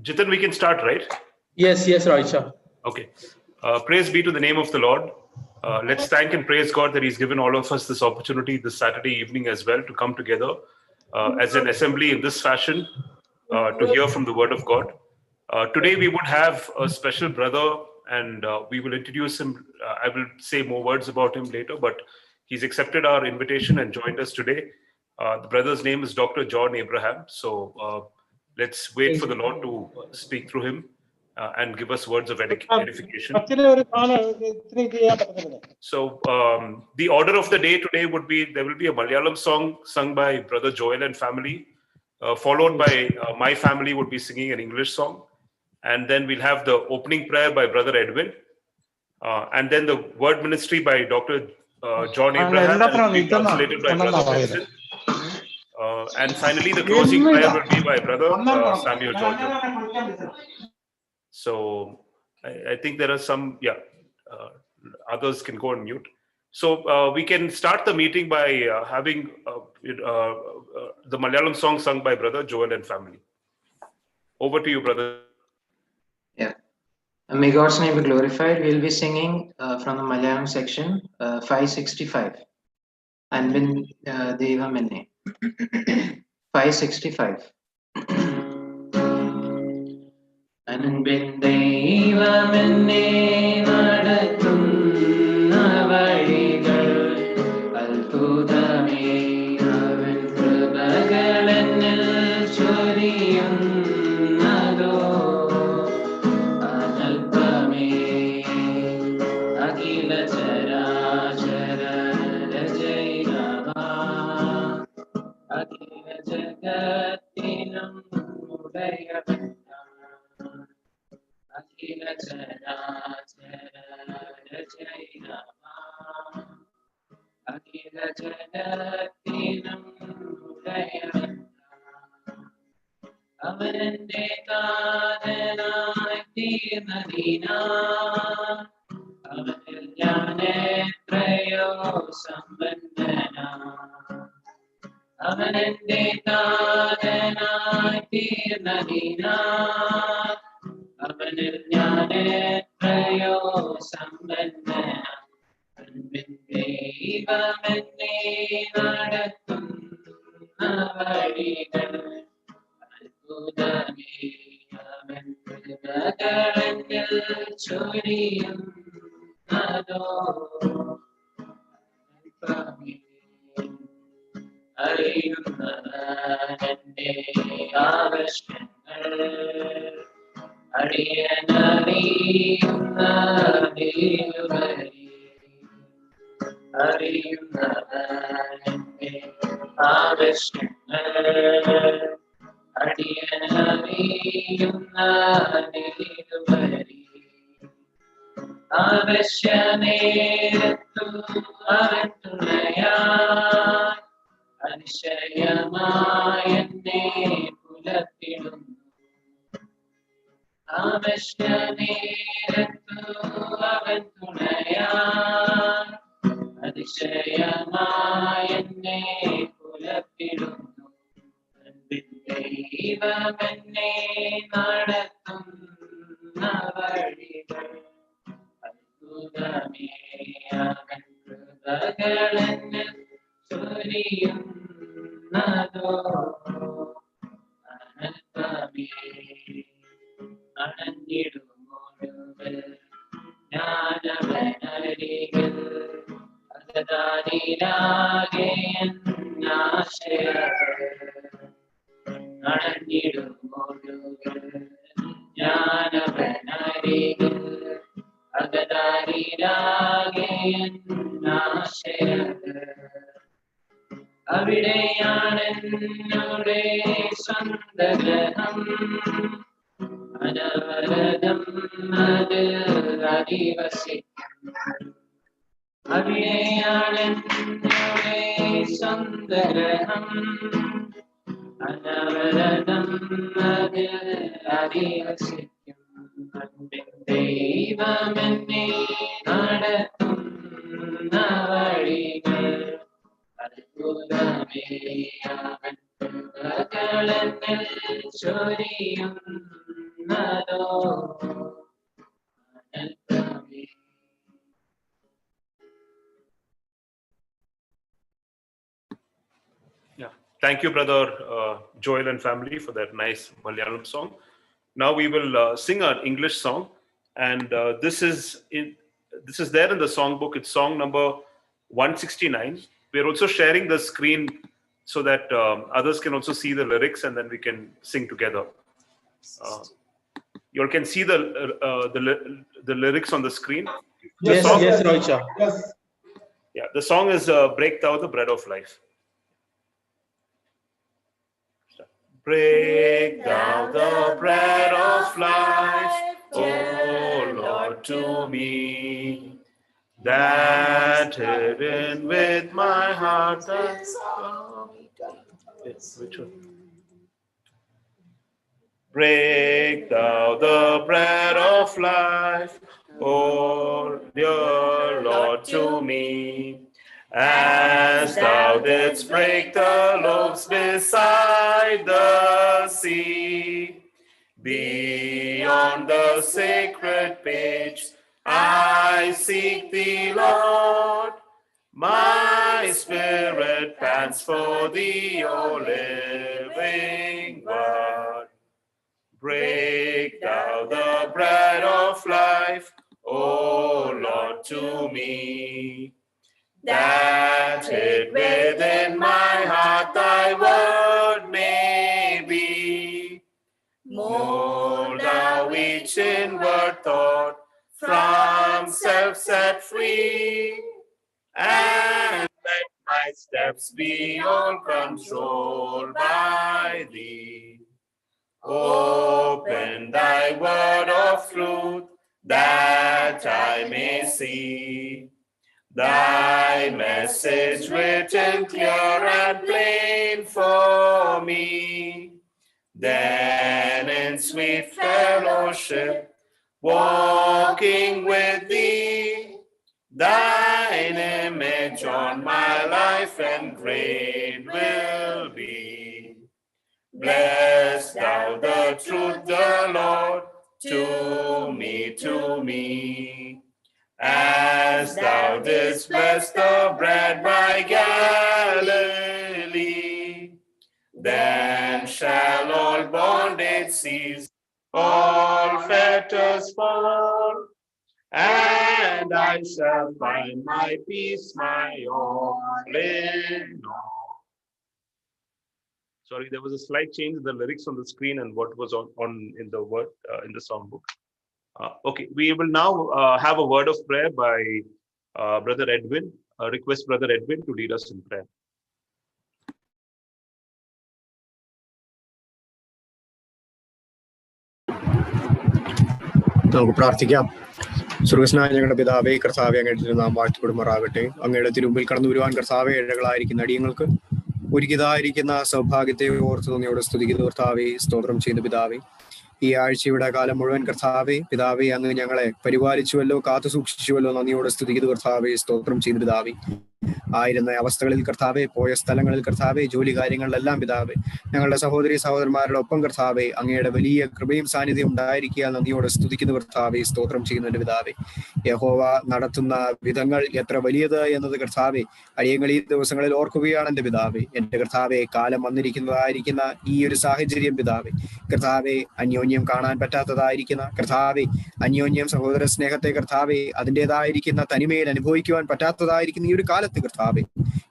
Jitan, we can start, right? Yes, Raisha. Okay. Praise be to the name of the Lord. Let's thank and praise God that He's given all of us this opportunity this Saturday evening as well to come together as an assembly in this fashion to hear from the Word of God. Today we would have a special brother, and we will introduce him. I will say more words about him later, but he's accepted our invitation and joined us today. The brother's name is Dr. John Abraham. So let's wait for the Lord to speak through him and give us words of edification. So the order of the day today would be, there will be a Malayalam song sung by Brother Joel and family, followed by my family would be singing an English song. And then we'll have the opening prayer by Brother Edwin. And then the word ministry by Dr. John Abraham, and it will be translated by Brother Vincent. And finally, the closing prayer will be by Brother Samuel George. So I think there are some, others can go on mute. So we can start the meeting by having the Malayalam song sung by Brother Joel and family. Over to you, brother. Yeah. May God's name be glorified. We'll be singing from the Malayalam section, 565. Anbin Devamenne. 565. Anbin Devamenne nadattunna valigal alpudame avan krupagalennil choriyunnado analpame akila charachara rajairava akila jagattinam udayavan akila charachara rajairava akila jagattinam udayavan അവന്റെ കാതനായി തീർന്നതിനാൽ അവനിൽ ഞാൻ എത്രയോ സമ്പന്നനാണ് അവനെന്റെ കാതനായി തീർന്നതിനാൽ അവനിൽ ഞാൻ എത്രയോ സമ്പന്നനാണ് അൻപിൻ ദൈവമെന്നെ നടത്തുന്ന വഴികൾ അവൻ കൃപകളെന്നിൽ ചൊരിയുന്നതോ അറിയുന്നവനെന്റെ ആവശ്യങ്ങൾ അടിയനറിയുന്നതിലുപരി അറിയുന്നവനെന്റെ ആവശ്യങ്ങൾ അടിയനറിയുന്നതിലുപരി ആവശ്യമേരത്തു അവൻ തുണയായി അതിശയമായെന്നെ പുലർത്തിടുന്നു ആവശ്യമേരത്തു അവൻ തുണയായി അതിശയമായെന്നെ പുലർത്തിടുന്നു ദൈവമെന്നെ നടത്തുന്ന വഴികൾ അത്ഭുതമേ അവൻ കൃപകളെന്നിൽ ചൊരിയുന്നതോ അനൽപമേ അണഞ്ഞിടുമൊഴുകൾ ഞാനവനരികിൽ അകതാരിലാകെ എന്നാശയങ്ങൾ അണഞ്ഞിടുമൊഴുകൾ ഞാനവനരികിൽ അകതാരിലാകെ എന്നാശയങ്ങൾ അവിടെയാണെന്നോടെ സ്വന്തഗ്രഹം അനവരതം അത് അധിവസിക്കും അവിടെയാണെന്നോടെ സ്വന്തഗ്രഹം അനവരതം അത് അധിവസിക്കും ദൈവമെന്നെ നടത്തുന്ന വഴികൾ അത്ഭുതമേ അവൻ Yeah, thank you, brother Joel and family, for that nice Malayalam song. Now we will sing an English song, and this is there in the songbook. It's song number 169. We're also sharing the screen so that others can also see the lyrics, and then we can sing together. You all can see the lyrics on the screen. Yes, song, yes, Roicha. Yes. Yeah, the song is "Break Thou the Bread of Life." Break thou the bread of life, O Lord, to me, that hidden with my heart. Which one? Break thou the bread of life, O dear Lord, to me, as thou didst break the loaves beside the sea. Beyond the sacred page, I seek thee, Lord. My spirit pants for thee, O living word. Break thou the bread of life, O Lord, to me, that hid within my heart thy word may be. Mold thou each inward thought, from self set free, and let my steps be all controlled by thee. Open thy word of truth, that I may see thy message written clear and plain for me. Then in sweet fellowship, walking with thee, thine image on my life engraved will be. Bless thou the truth, the Lord, to me, as thou didst bless the bread by Galilee. Then shall all bondage cease, all fetters fall, and I shall find my peace, my all in all. Sorry, there was a slight change in the lyrics on the screen and what was on in the word in the songbook. Okay, we will now have a word of prayer by Brother Edwin. Request Brother Edwin to lead us in prayer. നമുക്ക് പ്രാർത്ഥിക്കാം. സ്വർഗ്ഗസ്നായ ഞങ്ങളുടെ പിതാവേ, കർത്താവേ, അങ്ങയുടെ നാം വാഴ്ത്തപ്പെടുമാറാകട്ടെ. അങ്ങയുടെ തിരുമുമ്പിൽ കടന്നു വരുവാൻ കർത്താവേ, ഇഴകളായിരിക്കുന്ന അടിയങ്ങൾക്ക് ഒരുക്കിയതായിരിക്കുന്ന സൗഭാഗ്യത്തെ ഓർത്ത് നന്ദിയോടെ സ്തുതിക്കുന്നു കർത്താവേ. സ്തോത്രം ചെയ്യുന്ന പിതാവേ, ഈ ആഴ്ചയുടെ കാലം മുഴുവൻ കർത്താവേ, പിതാവേ, അങ്ങ് ഞങ്ങളെ പരിപാലിച്ചുവല്ലോ, കാത്തു സൂക്ഷിച്ചുവല്ലോ. നന്ദിയോടെ സ്തുതിക്കുന്നു കർത്താവേ. സ്തോത്രം ചെയ്യുന്ന പിതാവേ, ആയിരുന്ന അവസ്ഥകളിൽ കർത്താവെ, പോയ സ്ഥലങ്ങളിൽ കർത്താവെ, ജോലി കാര്യങ്ങളിലെല്ലാം പിതാവെ, ഞങ്ങളുടെ സഹോദരി സഹോദരന്മാരുടെ ഒപ്പം കർത്താവെ, അങ്ങയുടെ വലിയ കൃപയും സാന്നിധ്യം ഉണ്ടായിരിക്കുക. നന്ദിയോടെ സ്തുതിക്കുന്ന കർത്താവെ. സ്തോത്രം ചെയ്യുന്നതിന്റെ പിതാവെ, യഹോവ നടത്തുന്ന വിധങ്ങൾ എത്ര വലിയത് എന്നത് കർത്താവെ, അടിയങ്ങൾ ഈ ദിവസങ്ങളിൽ ഓർക്കുകയാണ് എന്റെ പിതാവെ. എന്റെ കർത്താവെ, കാലം വന്നിരിക്കുന്നതായിരിക്കുന്ന ഈ ഒരു സാഹചര്യം പിതാവെ, കർത്താവെ, അന്യോന്യം കാണാൻ പറ്റാത്തതായിരിക്കുന്ന കർത്താവെ, അന്യോന്യം സഹോദര സ്നേഹത്തെ കർത്താവെ, അതിൻ്റെതായിരിക്കുന്ന തനിമയിൽ അനുഭവിക്കുവാൻ പറ്റാത്തതായിരിക്കുന്ന ഈ ഒരു കാലത്ത് കർത്താവെ,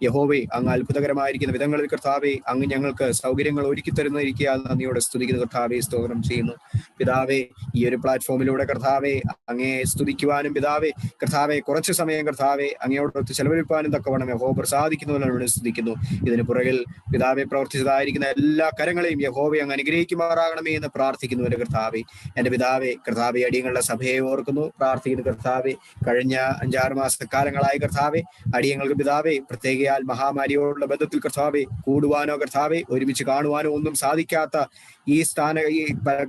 യഹോവേ, അങ്ങ് അത്ഭുതകരമായിരിക്കുന്ന വിധങ്ങളിൽ കർത്താവെ, അങ്ങ് ഞങ്ങൾക്ക് സൗകര്യങ്ങൾ ഒരുക്കി തരുന്നിരിക്കുക. നന്ദിയോടെ സ്തുതിക്കുന്ന കർത്താവെ. സ്തോത്രം ചെയ്യുന്നു പിതാവെ. ഈ ഒരു പ്ലാറ്റ്ഫോമിലൂടെ കർത്താവെ, അങ്ങയെ സ്തുതിക്കുവാനും പിതാവെ, കർത്താവെ, കുറച്ചു സമയം കർത്താവെ അങ്ങയോടൊത്ത് ചെലവഴിപ്പാനും തക്കവണ്ണം യഹോവ പ്രസാദിക്കുന്നവരോട് സ്തുതിക്കുന്നു. ഇതിന് പുറകിൽ പിതാവെ പ്രവർത്തിച്ചതായിരിക്കുന്ന എല്ലാ കരങ്ങളെയും യഹോവയെ അങ്ങ് അനുഗ്രഹിക്കുമാറാകണമേ എന്ന് പ്രാർത്ഥിക്കുന്നു. മുതൽ കർത്താവെ എൻ്റെ പിതാവെ കർത്താവെ അടിയങ്ങളുടെ സഭയെ ഓർക്കുന്നു പ്രാർത്ഥിക്കുന്നു കർത്താവെ. കഴിഞ്ഞ 5-6 മാസക്കാലങ്ങളായി കർത്താവെ അടിയങ്ങൾക്ക് പിതാവെ പ്രത്യേകയാൽ മഹാമാരിയോടുള്ള ബന്ധത്തിൽ കർത്താവെ കൂടുവാനോ കർത്താവെ ഒരുമിച്ച് കാണുവാനോ ഒന്നും സാധിക്കാത്ത ഈ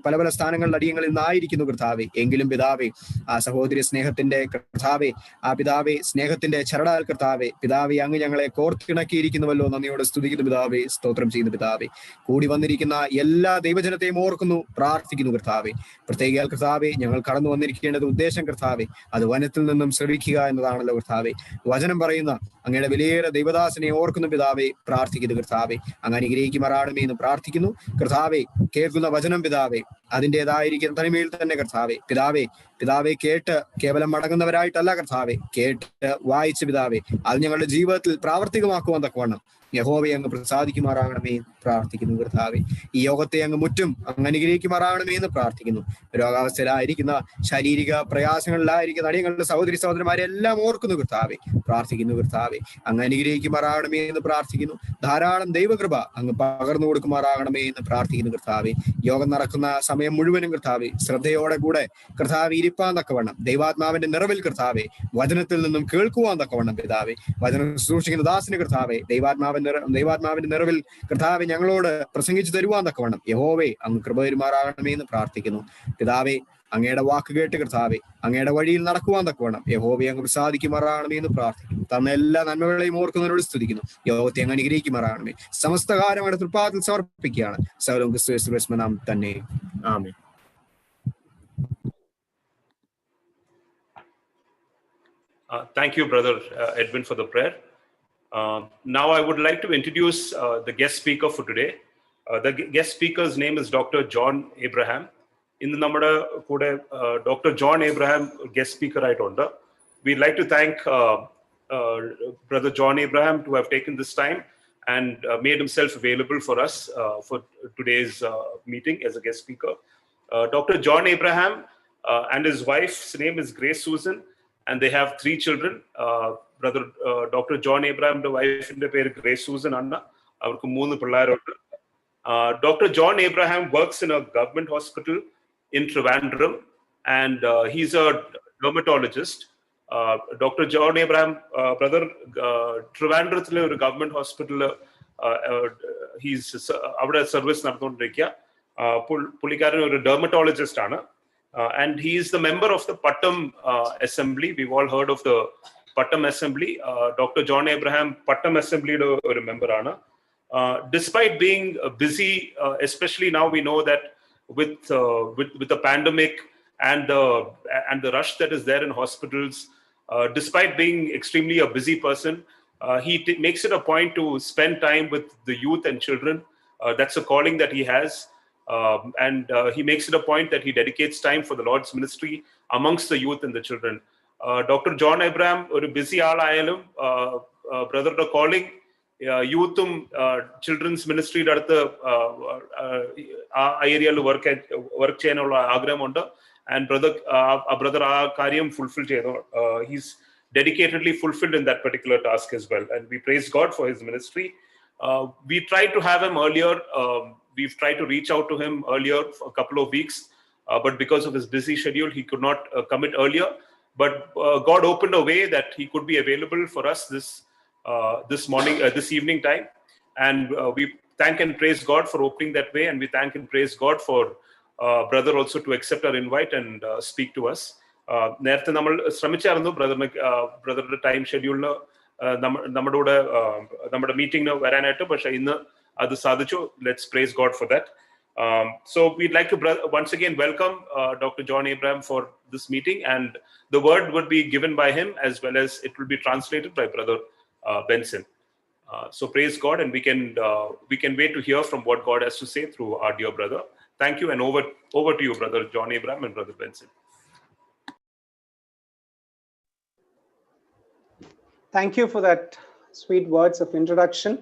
പല പല സ്ഥാനങ്ങളിൽ അടിയങ്ങളിൽ നിന്നായിരിക്കുന്നു കർത്താവെ. എങ്കിലും പിതാവെ ആ സഹോദരി സ്നേഹത്തിന്റെ കർത്താവെ ആ പിതാവെ സ്നേഹത്തിന്റെ ചരടാൽ കർത്താവെ പിതാവെ അങ്ങ് ഞങ്ങളെ കോർത്തിണക്കിയിരിക്കുന്നുവല്ലോ. നന്ദിയോടെ സ്തുതിക്കുന്നു പിതാവെ, സ്തോത്രം ചെയ്യുന്നു പിതാവെ. കൂടി വന്നിരിക്കുന്ന എല്ലാ ദൈവജനത്തെയും ഓർക്കുന്നു പ്രാർത്ഥിക്കുന്നു കർത്താവെ. പ്രത്യേക കർത്താവെ ഞങ്ങൾ കടന്നു വന്നിരിക്കേണ്ടത് ഉദ്ദേശം കർത്താവെ അത് വനത്തിൽ നിന്നും ശ്രവിക്കുക എന്നതാണല്ലോ കർത്താവെ. വചനം പറയുന്ന അങ്ങയുടെ വിലയേറെ ദൈവദാസനെ ഓർക്കുന്നു പിതാവെ പ്രാർത്ഥിക്കുന്നു കർത്താവെ. അങ്ങ് അനുഗ്രഹിക്കുമാറാണമേ എന്ന് പ്രാർത്ഥിക്കുന്നു കർത്താവെ. കേൾക്കുന്ന വചനം പിതാവെ അതിൻ്റെതായിരിക്കുന്ന തനിമയിൽ തന്നെ കർത്താവെ പിതാവെ കേട്ട് കേവലം മടങ്ങുന്നവരായിട്ടല്ല കർത്താവെ, കേട്ട് വായിച്ച് പിതാവെ അത് ഞങ്ങളുടെ ജീവിതത്തിൽ പ്രാവർത്തികമാക്കുവാൻ തക്കവണ്ണം യഹോവയെ അങ്ങ് പ്രസാദിക്കുമാറാകണമേ പ്രാർത്ഥിക്കുന്നു കർത്താവെ. ഈ യോഗത്തെ അങ്ങ് മുറ്റും അങ്ങ് അനുഗ്രഹിക്കുമാറാകണമേ എന്ന് പ്രാർത്ഥിക്കുന്നു. രോഗാവസ്ഥയിലായിരിക്കുന്ന ശാരീരിക പ്രയാസങ്ങളിലായിരിക്കുന്ന അടിയങ്ങളുടെ സഹോദരി സഹോദരന്മാരെ എല്ലാം ഓർക്കുന്നു കർത്താവെ പ്രാർത്ഥിക്കുന്നു കർത്താവെ. അങ്ങ് അനുഗ്രഹിക്കുമാറാകണമേ എന്ന് പ്രാർത്ഥിക്കുന്നു. ധാരാളം ദൈവകൃപ അങ്ങ് പകർന്നു കൊടുക്കുമാറാകണമേ എന്ന് പ്രാർത്ഥിക്കുന്നു കർത്താവെ. യോഗം നടക്കുന്ന സമയം മുഴുവനും കർത്താവെ ശ്രദ്ധയോടെ കൂടെ കർത്താവെ ഇരിപ്പാൻ തക്കവണ്ണം ദൈവാത്മാവിന്റെ നിറവിൽ കർത്താവെ വചനത്തിൽ നിന്നും കേൾക്കുവാൻ തക്കവണ്ണം പിതാവെ വചനം സൂക്ഷിക്കുന്ന ദാസിന് കർത്താവെ ദൈവാത്മാവിന്റെ നിറവിൽ കർത്താവെ ഞങ്ങളോട് പ്രസംഗിച്ചു തരുവാൻ തക്കവണ്ണം യഹോവേ അങ്ങ് കൃപ പെരുമാറാകണമേ എന്ന് പ്രാർത്ഥിക്കുന്നു പിതാവെ. അങ്ങയുടെ വാക്ക് കേട്ട് കർത്താവെ അങ്ങയുടെ വഴിയിൽ നടക്കുവാൻ തക്കവണ്ണം യഹോവയെ അങ്ങ് പ്രസാദിക്കുമാറാകണമേ എന്ന് പ്രാർത്ഥിക്കുന്നു. തന്ന എല്ലാ നന്മകളെയും ഓർക്കുന്നതിനോട് സ്തുതിക്കുന്നു. യോഗത്തെ അങ്ങ് അനുഗ്രഹിക്കുമാറാകണമേ. സമസ്ത കാര്യം അങ്ങയുടെ തൃപ്പാദത്തിൽ സമർപ്പിക്കുകയാണ്. സകലവും ക്രിസ്തുയേശുവിന്റെ നാമത്തിൽ തന്നെ ആമേൻ. Thank you, Brother Edwin, for the prayer. Now I would like to introduce the guest speaker for today. The guest speaker's name is Dr. John Abraham. In the Namada Kude, Dr. John Abraham, guest speaker ആയിട്ടുണ്ട്. We'd like to thank Brother John Abraham to have taken this time and made himself available for us for today's meeting as a guest speaker. Dr. John Abraham and his wife's name is Grace Susan, and they have 3 children. Brother Dr. John Abraham, the wife in the pair Grace Susan Anna, avarku 3 pillaruണ്ട്. Dr. John Abraham works in a government hospital in Trivandrum, and he's a dermatologist. Dr. John Abraham, brother, Trivandrumthile oru government hospital he's avade service നടന്നുകൊണ്ടിരിക്കുക. പുള്ളിക്കാരൻ ഒരു dermatologist ആണ്. And he is the member of the Pattam Assembly. We've all heard of the Pattam Assembly. Dr. John Abraham, Pattam Assembly a member. Despite being busy, especially now we know that with the pandemic and the rush that is there in hospitals, despite being extremely a busy person, he makes it a point to spend time with the youth and children. That's a calling that he has. And he makes it a point that he dedicates time for the Lord's ministry amongst the youth and the children. Dr. John Abraham, a busy alayalum, brother, the calling, youthum, children's ministry at the area work chain or agram under, and brother karyam fulfilled. He's dedicatedly fulfilled in that particular task as well, and we praise God for his ministry. We tried to have him earlier. We've tried to reach out to him earlier for a couple of weeks, but because of his busy schedule, he could not commit earlier. But God opened a way that he could be available for us this evening time, and we thank and praise God for opening that way, and we thank and praise God for brother also to accept our invite and speak to us. നേരത്തെ നമ്മൾ ശ്രമിച്ചായിരുന്നു ബ്രദറിന്റെ time ഷെഡ്യൂളിന് നമ്മുടെ മീറ്റിംഗിന് വരാനായിട്ട്, പക്ഷെ ഇന്ന് അത് സാധിച്ചു. Let's praise God for that. So we'd like to once again welcome Dr. John Abraham for this meeting, and the word would be given by him as well as it will be translated by Brother Benson. So praise God, and we can wait to hear from what God has to say through our dear brother. Thank you, and over to you, Brother John Abraham and Brother Benson. Thank you for that sweet words of introduction.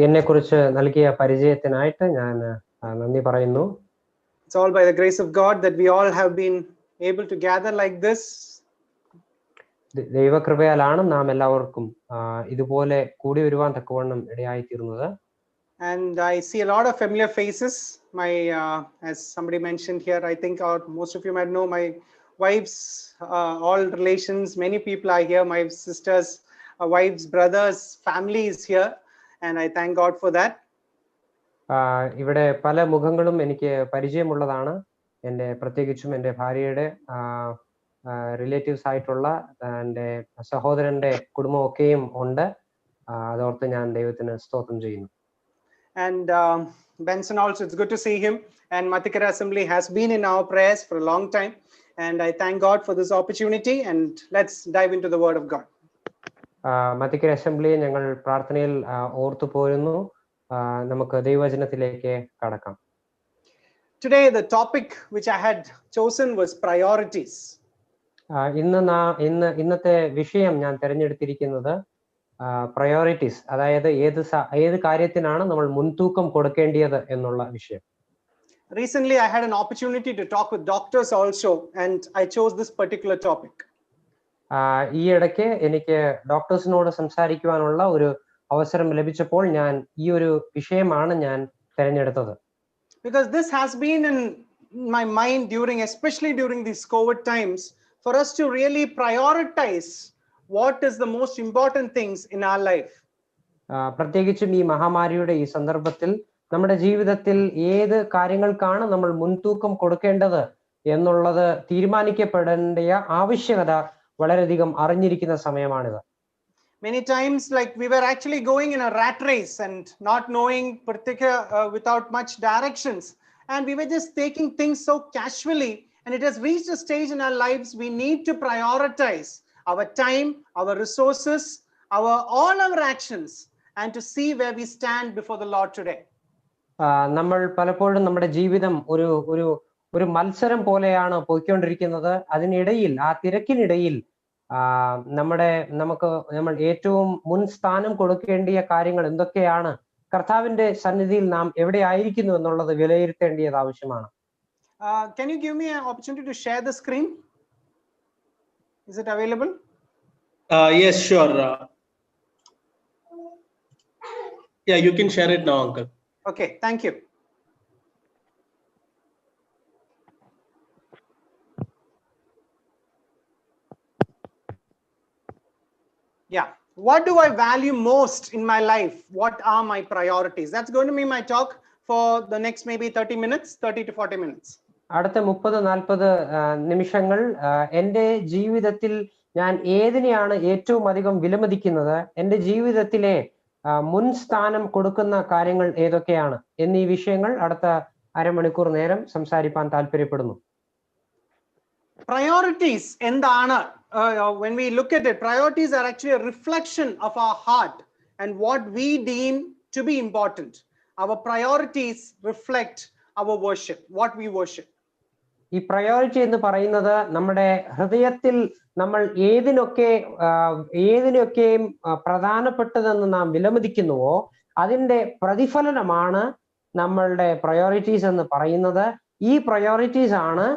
എന്നെ കുറിച്ച് നൽകിയ പരിചയത്തിനായിട്ട് ഞാൻ നന്ദി പറയുന്നു. It's all by the grace of God that we all have been able to gather like this. ദൈവകൃപയാലാണ് നാം എല്ലാവർക്കും ഇതുപോലെ കൂടി വരുവാൻ തക്കവണ്ണം ഇടയായി തീർന്നത്. And I see a lot of familiar faces my as somebody mentioned here, I think most of you might know my wife's all relations, many people are here, my sisters, wives, brothers, family is here, and I thank God for that. ഇവിടെ പല മുഖങ്ങളും എനിക്ക് പരിചയമുള്ളതാണ്. എൻ്റെ പ്രത്യേകിച്ചും എൻ്റെ ഭാര്യയുടെ relatives ആയിട്ടുള്ള എൻ്റെ സഹോദരന്റെ കുടുംബമൊക്കെയും ഉണ്ട്. അതോർത്ത് ഞാൻ ദൈവത്തിന് സ്തോത്രം ചെയ്യുന്നു. And Benson also, it's good to see him, and Mathikara Assembly has been in our prayers for a long time, and I thank God for this opportunity, and let's dive into the word of God. മത്തിക്കര അസംബ്ലിയെ ഞങ്ങൾ പ്രാർത്ഥനയിൽ ഓർത്തു പോരുന്നു. നമുക്ക് ദൈവവചനത്തിലേക്ക് കടക്കാം. Today the topic which I had chosen was priorities. ഇന്നത്തെ വിഷയം ഞാൻ തിരഞ്ഞെടുത്തിരിക്കുന്നത് priorities, അതായത് ഏത് കാര്യത്തിനാണ് നമ്മൾ മുൻതൂക്കം കൊടുക്കേണ്ടത് എന്നുള്ള വിഷയം. Recently I had an opportunity to talk with doctors also, and I chose this particular topic. ഈ ഇടയ്ക്ക് എനിക്ക് ഡോക്ടേഴ്സിനോട് സംസാരിക്കുവാനുള്ള ഒരു അവസരം ലഭിച്ചപ്പോൾ ഞാൻ ഈ ഒരു വിഷയമാണ് ഞാൻ തിരഞ്ഞെടുത്തത്. Because this has been in my mind especially during these COVID times, for us to really prioritize what is the most important things in our life. പ്രത്യേകിച്ചും ഈ മഹാമാരിയുടെ ഈ സന്ദർഭത്തിൽ നമ്മുടെ ജീവിതത്തിൽ ഏത് കാര്യങ്ങൾക്കാണ് നമ്മൾ മുൻതൂക്കം കൊടുക്കേണ്ടത് എന്നുള്ളത് തീരുമാനിക്കപ്പെടേണ്ട ആവശ്യകത വളരെയധികം അറിഞ്ഞിരിക്കുന്ന സമയമാണിത്. Many times, like, we were actually going in a rat race and not knowing without much directions, and we were just taking things so casually, and it has reached a stage in our lives we need to prioritize our time, our resources, all our actions, and to see where we stand before the Lord today. നമ്മൾ പലപ്പോഴും നമ്മുടെ ജീവിതം ഒരു മത്സരം പോലെയാണ് പോയിക്കൊണ്ടിരിക്കുന്നത്. അതിനിടയിൽ ആ തിരക്കിനിടയിൽ നമ്മൾ ഏറ്റവും മുൻസ്ഥാനം കൊടുക്കേണ്ടിയ കാര്യങ്ങൾ എന്തൊക്കെയാണ്, കർത്താവിന്റെ സന്നിധിയിൽ നാം എവിടെ ആയിരിക്കുന്നു എന്നുള്ളത് വിലയിരുത്തേണ്ടത് ആവശ്യമാണ്. Can you give me an opportunity to share the screen? Is it available? Yes, sure. Yeah, you can share it now, Uncle. Okay, thank you. Yeah, what do I value most in my life? What are my priorities? That's going to be my talk for the next maybe 30 minutes, 30 to 40 minutes. അടുത്ത 30-40 നിമിഷങ്ങൾ എൻ്റെ ജീവിതത്തിൽ ഞാൻ ഏതിനെയാണ് ഏറ്റവും അധികം വിലമതിക്കുന്നത്, എൻ്റെ ജീവിതത്തിലെ മുൻസ്ഥാനം കൊടുക്കുന്ന കാര്യങ്ങൾ ഏതൊക്കെയാണ് എന്നീ വിഷയങ്ങൾ അടുത്ത അരമണിക്കൂർ നേരം സംസാരിക്കാൻ താല്പര്യപ്പെടുന്നു. Priorities എന്താണ്? When we look at it, priorities are actually a reflection of our heart and what we deem to be important. Our priorities reflect our worship, what we worship. ഈ പ്രയോറിറ്റി എന്ന് പറയുന്നത് നമ്മുടെ ഹൃദയത്തിൽ നമ്മൾ ഏതിനൊക്കെയും പ്രധാനപ്പെട്ടതെന്ന് നാം വിലമതിക്കുന്നുവോ അതിന്റെ പ്രതിഫലനമാണ് നമ്മളുടെ പ്രയോറിറ്റീസ് എന്ന് പറയുന്നത്. ഈ പ്രയോറിറ്റീസ് ആണ്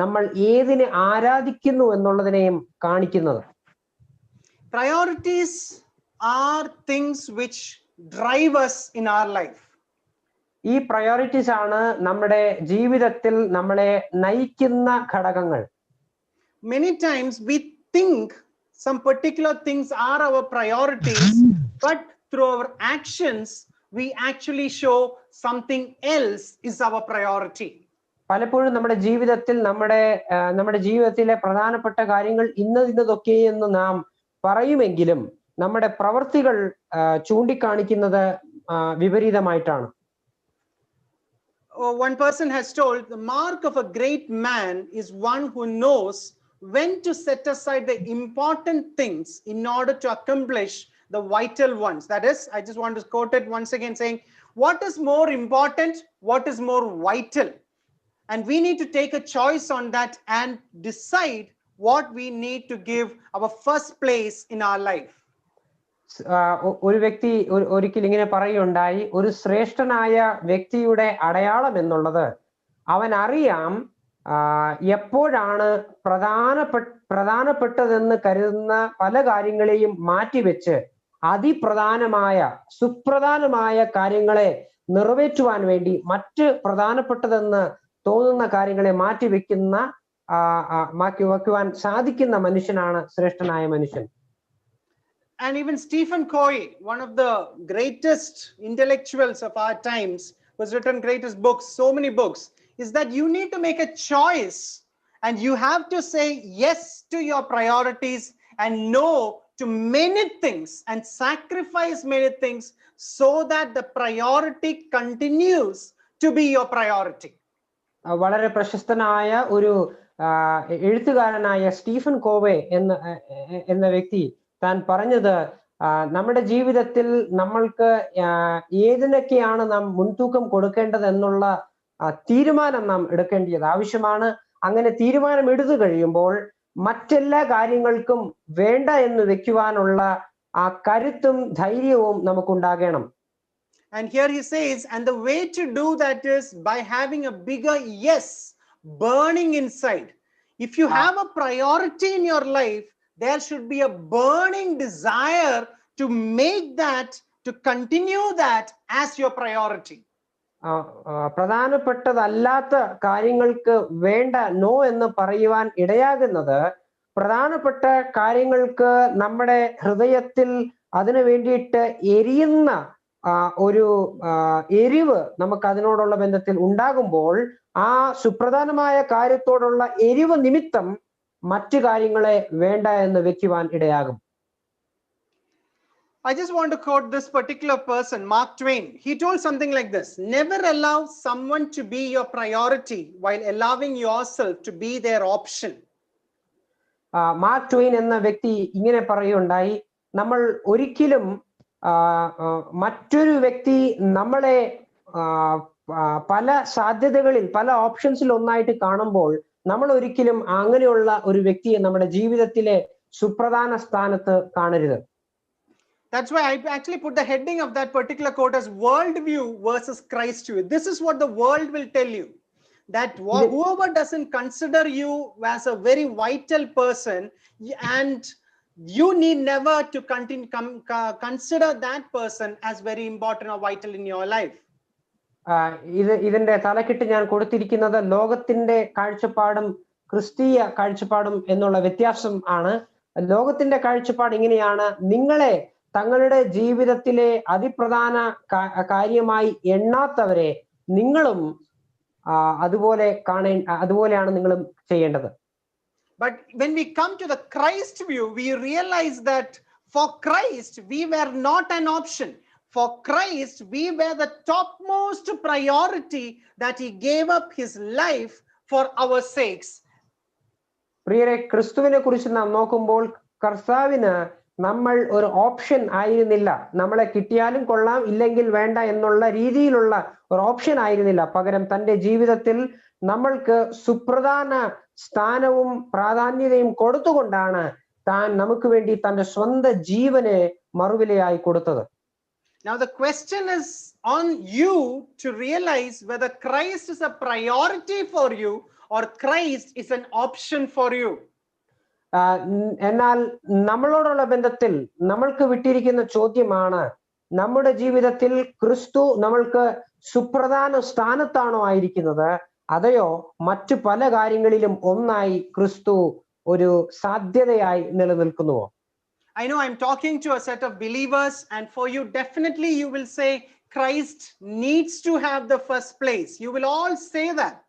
നമ്മൾ ഏതിനെ ആരാധിക്കുന്നു എന്നുള്ളതിനെയും കാണിക്കുന്നത്. Priorities are things which drive us in our life. ഈ പ്രയോറിറ്റീസ് ആണ് നമ്മുടെ ജീവിതത്തിൽ നമ്മളെ നയിക്കുന്ന ഘടകങ്ങൾ. Many times we think some particular things are our priorities, but through our actions we actually show something else is our priority. പലപ്പോഴും നമ്മുടെ ജീവിതത്തിൽ നമ്മുടെ ജീവിതത്തിലെ പ്രധാനപ്പെട്ട കാര്യങ്ങൾ ഇന്നതൊക്കെ എന്ന് നാം പറയുമെങ്കിലും നമ്മുടെ പ്രവൃത്തികൾ ചൂണ്ടിക്കാണിക്കുന്നത് വിപരീതമായിട്ടാണ്. One person has told, the mark of a great man is one who knows when to set aside the important things in order to accomplish the vital ones. That is, I just want to quote it once again, saying, what is more important? What is more vital? And we need to take a choice on that and decide what we need to give our first place in our life. ഒരു വ്യക്തി ഒരിക്കൽ ഇങ്ങനെ പറയുകയുണ്ടായി, ഒരു ശ്രേഷ്ഠനായ വ്യക്തിയുടെ അടയാളം എന്നുള്ളത് അവൻ അറിയാം എപ്പോഴാണ് പ്രധാനപ്പെട്ടതെന്ന് കരുതുന്ന പല കാര്യങ്ങളെയും മാറ്റിവെച്ച് സുപ്രധാനമായ കാര്യങ്ങളെ നിറവേറ്റുവാൻ വേണ്ടി മറ്റ് പ്രധാനപ്പെട്ടതെന്ന് തോന്നുന്ന കാര്യങ്ങളെ മാറ്റി വെക്കുവാൻ സാധിക്കുന്ന മനുഷ്യനാണ് ശ്രേഷ്ഠനായ മനുഷ്യൻ. And even Stephen Covey, one of the greatest intellectuals of our times, who's written greatest books, so many books, is that you need to make a choice and you have to say yes to your priorities and no to many things and sacrifice many things so that the priority continues to be your priority. വളരെ പ്രശസ്തനായ ഒരു എഴുത്തുകാരനായ Stephen കോവേ എന്ന വ്യക്തി താൻ പറഞ്ഞത്, നമ്മുടെ ജീവിതത്തിൽ നമ്മൾക്ക് ഏതിനൊക്കെയാണ് നാം മുൻതൂക്കം കൊടുക്കേണ്ടത് എന്നുള്ള തീരുമാനം നാം എടുക്കേണ്ടത് ആവശ്യമാണ്. അങ്ങനെ തീരുമാനം എടുത്തു കഴിയുമ്പോൾ മറ്റെല്ലാ കാര്യങ്ങൾക്കും വേണ്ട എന്ന് വെക്കുവാനുള്ള ആ കരുത്തും ധൈര്യവും നമുക്കുണ്ടാകണം. And here he says, and the way to do that is by having a bigger yes burning inside. If you have a priority in your life, there should be a burning desire to make that, to continue that as your priority. പ്രധാനപ്പെട്ടതല്ലാത്ത കാര്യങ്ങൾക്ക് വേണ്ട no എന്ന് പറയുവാൻ ഇടയാകുന്നത് പ്രധാനപ്പെട്ട കാര്യങ്ങൾക്ക് നമ്മുടെ ഹൃദയത്തിൽ അതിനു വേണ്ടിയിട്ട് എരിയുന്ന ഒരു എരിവ് നമുക്ക് അതിനോടുള്ള ബന്ധത്തിൽ ഉണ്ടാകുമ്പോൾ ആ സുപ്രധാനമായ കാര്യത്തോടുള്ള എരിവ് നിമിത്തം മറ്റു കാര്യങ്ങളെ വേണ്ട എന്ന് വെക്കുവാൻ ഇടയാകും. I just want to quote this particular person, Mark Twain. He told something like this: never allow someone to be your priority while allowing yourself to be their option. Mark Twain എന്ന വ്യക്തി ഇങ്ങനെ പറയുകയുണ്ടായി, നമ്മൾ ഒരിക്കലും മറ്റൊരു വ്യക്തി നമ്മളെ പല സാധ്യതകളിൽ പല ഓപ്ഷൻസിൽ ഒന്നായിട്ട് കാണുമ്പോൾ നമ്മൾ ഒരിക്കലും അങ്ങനെയുള്ള ഒരു വ്യക്തിയെ നമ്മുടെ ജീവിതത്തിലെ സുപ്രധാന സ്ഥാനത്ത് കാണരുത്. That's why I actually put the heading of that particular quote as worldview versus Christ view. This is what the world will tell you, that whoever doesn't consider you as a very vital person, and you need never to consider that person as very important or vital in your life. ഇതിന്റെ തലക്കെട്ട് ഞാൻ കൊടുത്തിരിക്കുന്നത് ലോകത്തിന്റെ കാഴ്ചപ്പാടും ക്രിസ്തീയ കാഴ്ചപ്പാടും എന്നുള്ള വ്യത്യാസം ആണ്. ലോകത്തിന്റെ കാഴ്ചപ്പാട് ഇങ്ങനെയാണ്: നിങ്ങളെ തങ്ങളുടെ ജീവിതത്തിലെ അതിപ്രധാന കാര്യമായി എണ്ണാത്തവരെ നിങ്ങളും അതുപോലെയാണ് നിങ്ങളും ചെയ്യേണ്ടത്. But when we come to the Christ view, we realize that for Christ we were not an option. For Christ we were the topmost priority, that he gave up his life for our sakes. പ്രിയരെ, ക്രിസ്തുവിനെ കുറിച്ച് നാം നോക്കുമ്പോൾ കർത്താവിന് നമ്മൾ ഒരു option ആയിരുന്നില്ല. നമ്മളെ കിട്ടിയാലും കൊള്ളാം, ഇല്ലെങ്കിൽ വേണ്ട എന്നുള്ള രീതിയിലുള്ള ഒരു ഓപ്ഷൻ ആയിരുന്നില്ല. പകരം തന്റെ ജീവിതത്തിൽ നമ്മൾക്ക് സുപ്രധാന സ്ഥാനവും പ്രാധാന്യതയും കൊടുത്തുകൊണ്ടാണ് താൻ നമുക്ക് വേണ്ടി തന്റെ സ്വന്തം ജീവനെ മറുവിലയായി കൊടുത്തത്. Now the question is on you to realize whether Christ is a priority for you or Christ is an option for you. എന്നാൽ നമ്മളോടുള്ള ബന്ധത്തിൽ നമ്മൾക്ക് വിട്ടിരിക്കുന്ന ചോദ്യമാണ്, നമ്മുടെ ജീവിതത്തിൽ ക്രിസ്തു നമ്മൾക്ക് സുപ്രധാന സ്ഥാനത്താണോ ആയിരിക്കുന്നത്, അതെയോ മറ്റു പല കാര്യങ്ങളിലും ഒന്നായി ക്രിസ്തു ഒരു സാധ്യതയായി നിലനിൽക്കുന്നുവോ? I know I'm talking to a set of believers, and for you definitely you will say Christ needs to have the first place. You will all say that.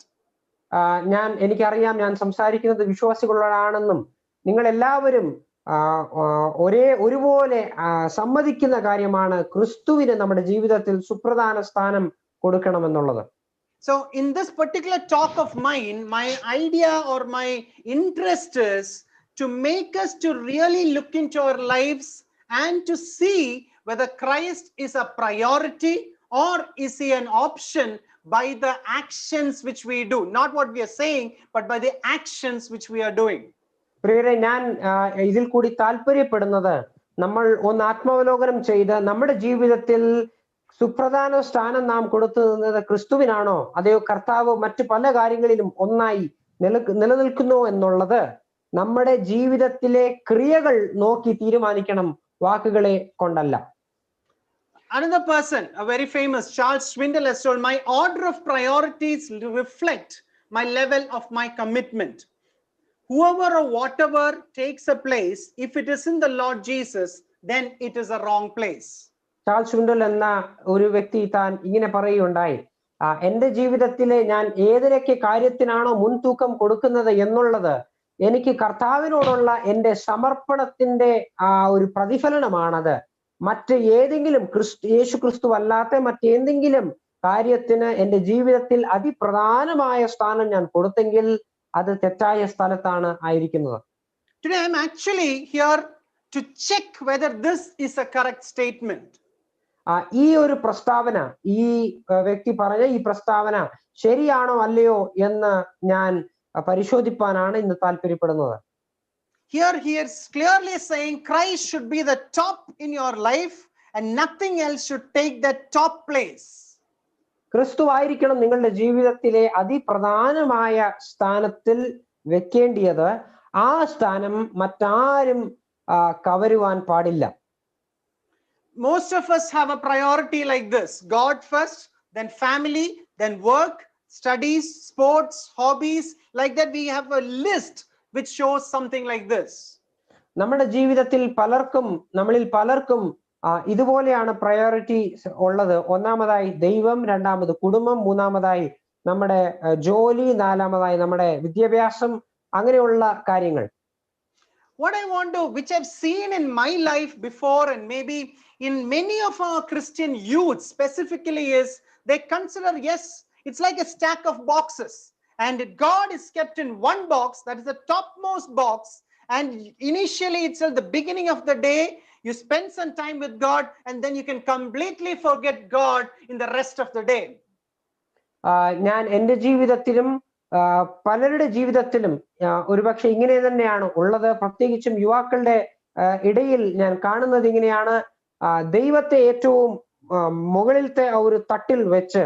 എനിക്കറിയാം, ഞാൻ സംസാരിക്കുന്നത് വിശ്വാസികളോടാണെന്നും നിങ്ങൾ എല്ലാവരും ഒരുപോലെ സമ്മതിക്കുന്ന കാര്യമാണ് ക്രിസ്തുവിന് നമ്മുടെ ജീവിതത്തിൽ സുപ്രധാന സ്ഥാനം കൊടുക്കണമെന്നുള്ളത്. So in this particular talk of mine, my idea or my interest is to make us to really look into our lives and to see whether Christ is a priority or is he an option by the actions which we do, not what we are saying, but by the actions which we are doing. പ്രിയരെ, ഞാൻ ഇതിൽ കൂടി താല്പര്യപ്പെടുന്നത് നമ്മൾ ഒന്ന് ആത്മാവലോകനം ചെയ്ത് നമ്മുടെ ജീവിതത്തിൽ സുപ്രധാന സ്ഥാനം നാം കൊടുത്തുന്നത് ക്രിസ്തുവിനാണോ അതെയോ കർത്താവ് മറ്റു പല കാര്യങ്ങളിലും ഒന്നായി നിലനിൽക്കുന്നു എന്നുള്ളത് നമ്മുടെ ജീവിതത്തിലെ ക്രിയകൾ നോക്കി തീരുമാനിക്കണം, വാക്കുകളെ കൊണ്ടല്ല. Another person, a very famous Charles Swindoll, has told, my order of priorities reflect my level of my commitment. Whoever or whatever takes a place, if it is in the Lord Jesus, then it is a wrong place. Charles Swindoll എന്ന ഒരു വ്യക്തി താൻ ഇങ്ങനെ പറയുകയുണ്ടായി, എന്റെ ജീവിതത്തിലെ ഞാൻ ഏതിനൊക്കെ കാര്യത്തിനാണോ മുൻതൂക്കം കൊടുക്കുന്നത് എന്നുള്ളത് എനിക്ക് കർത്താവിനോടുള്ള എന്റെ സമർപ്പണത്തിന്റെ ഒരു പ്രതിഫലനമാണത്. മറ്റ് ഏതെങ്കിലും യേശു ക്രിസ്തു അല്ലാത്ത മറ്റേതെങ്കിലും കാര്യത്തിന് എന്റെ ജീവിതത്തിൽ അതിപ്രധാനമായ സ്ഥാനം ഞാൻ കൊടുത്തെങ്കിൽ അത് തെറ്റായ സ്ഥലത്താണ് ആയിരിക്കുന്നത്. Today I am actually here to check whether this is a correct statement. ഈ ഒരു പ്രസ്താവന, ഈ വ്യക്തി പറഞ്ഞ ഈ പ്രസ്താവന ശരിയാണോ അല്ലയോ എന്ന് ഞാൻ പരിശോധിപ്പാനാണ് ഇന്ന് താല്പര്യപ്പെടുന്നത്. Here he is clearly saying Christ should be the top in your life and nothing else should take that top place. ക്രിസ്തു ആയിരിക്കണം നിങ്ങളുടെ ജീവിതത്തിലെ അതിപ്രധാനമായ സ്ഥാനത്തിൽ വെക്കേണ്ടിയത്. ആ സ്ഥാനം മറ്റാരും കവരുവാൻ പാടില്ല. Most of us have a priority like this: God first, then family, then work, studies, sports, hobbies. Like that, we have a list which shows something like this. നമ്മുടെ ജീവിതത്തിൽ നമ്മളിൽ പലർക്കും ഇതുപോലെയാണ് പ്രയോറിറ്റി ഉള്ളത്. ഒന്നാമതായി ദൈവം, രണ്ടാമത് കുടുംബം, മൂന്നാമതായി നമ്മുടെ ജോലി, നാലാമതായി നമ്മുടെ വിദ്യാഭ്യാസം, അങ്ങനെയുള്ള കാര്യങ്ങൾ. What I want to, which I've seen in my life before and maybe in many of our Christian youth specifically, is they consider, yes, it's like a stack of boxes and God is kept in one box, that is the topmost box, and initially itself the beginning of the day you spend some time with God and then you can completely forget God in the rest of the day. ഞാൻ എൻ്റെ ജീവിതത്തിലും പലരുടെ ജീവിതത്തിലും ഒരുപക്ഷെ ഇങ്ങനെ തന്നെയാണ് ഉള്ളത്. പ്രത്യേകിച്ചും യുവാക്കളുടെ ഇടയിൽ ഞാൻ കാണുന്നത് ഇങ്ങനെയാണ്. ദൈവത്തെ ഏറ്റവും മുകളിലത്തെ ഒരു തട്ടിൽ വെച്ച്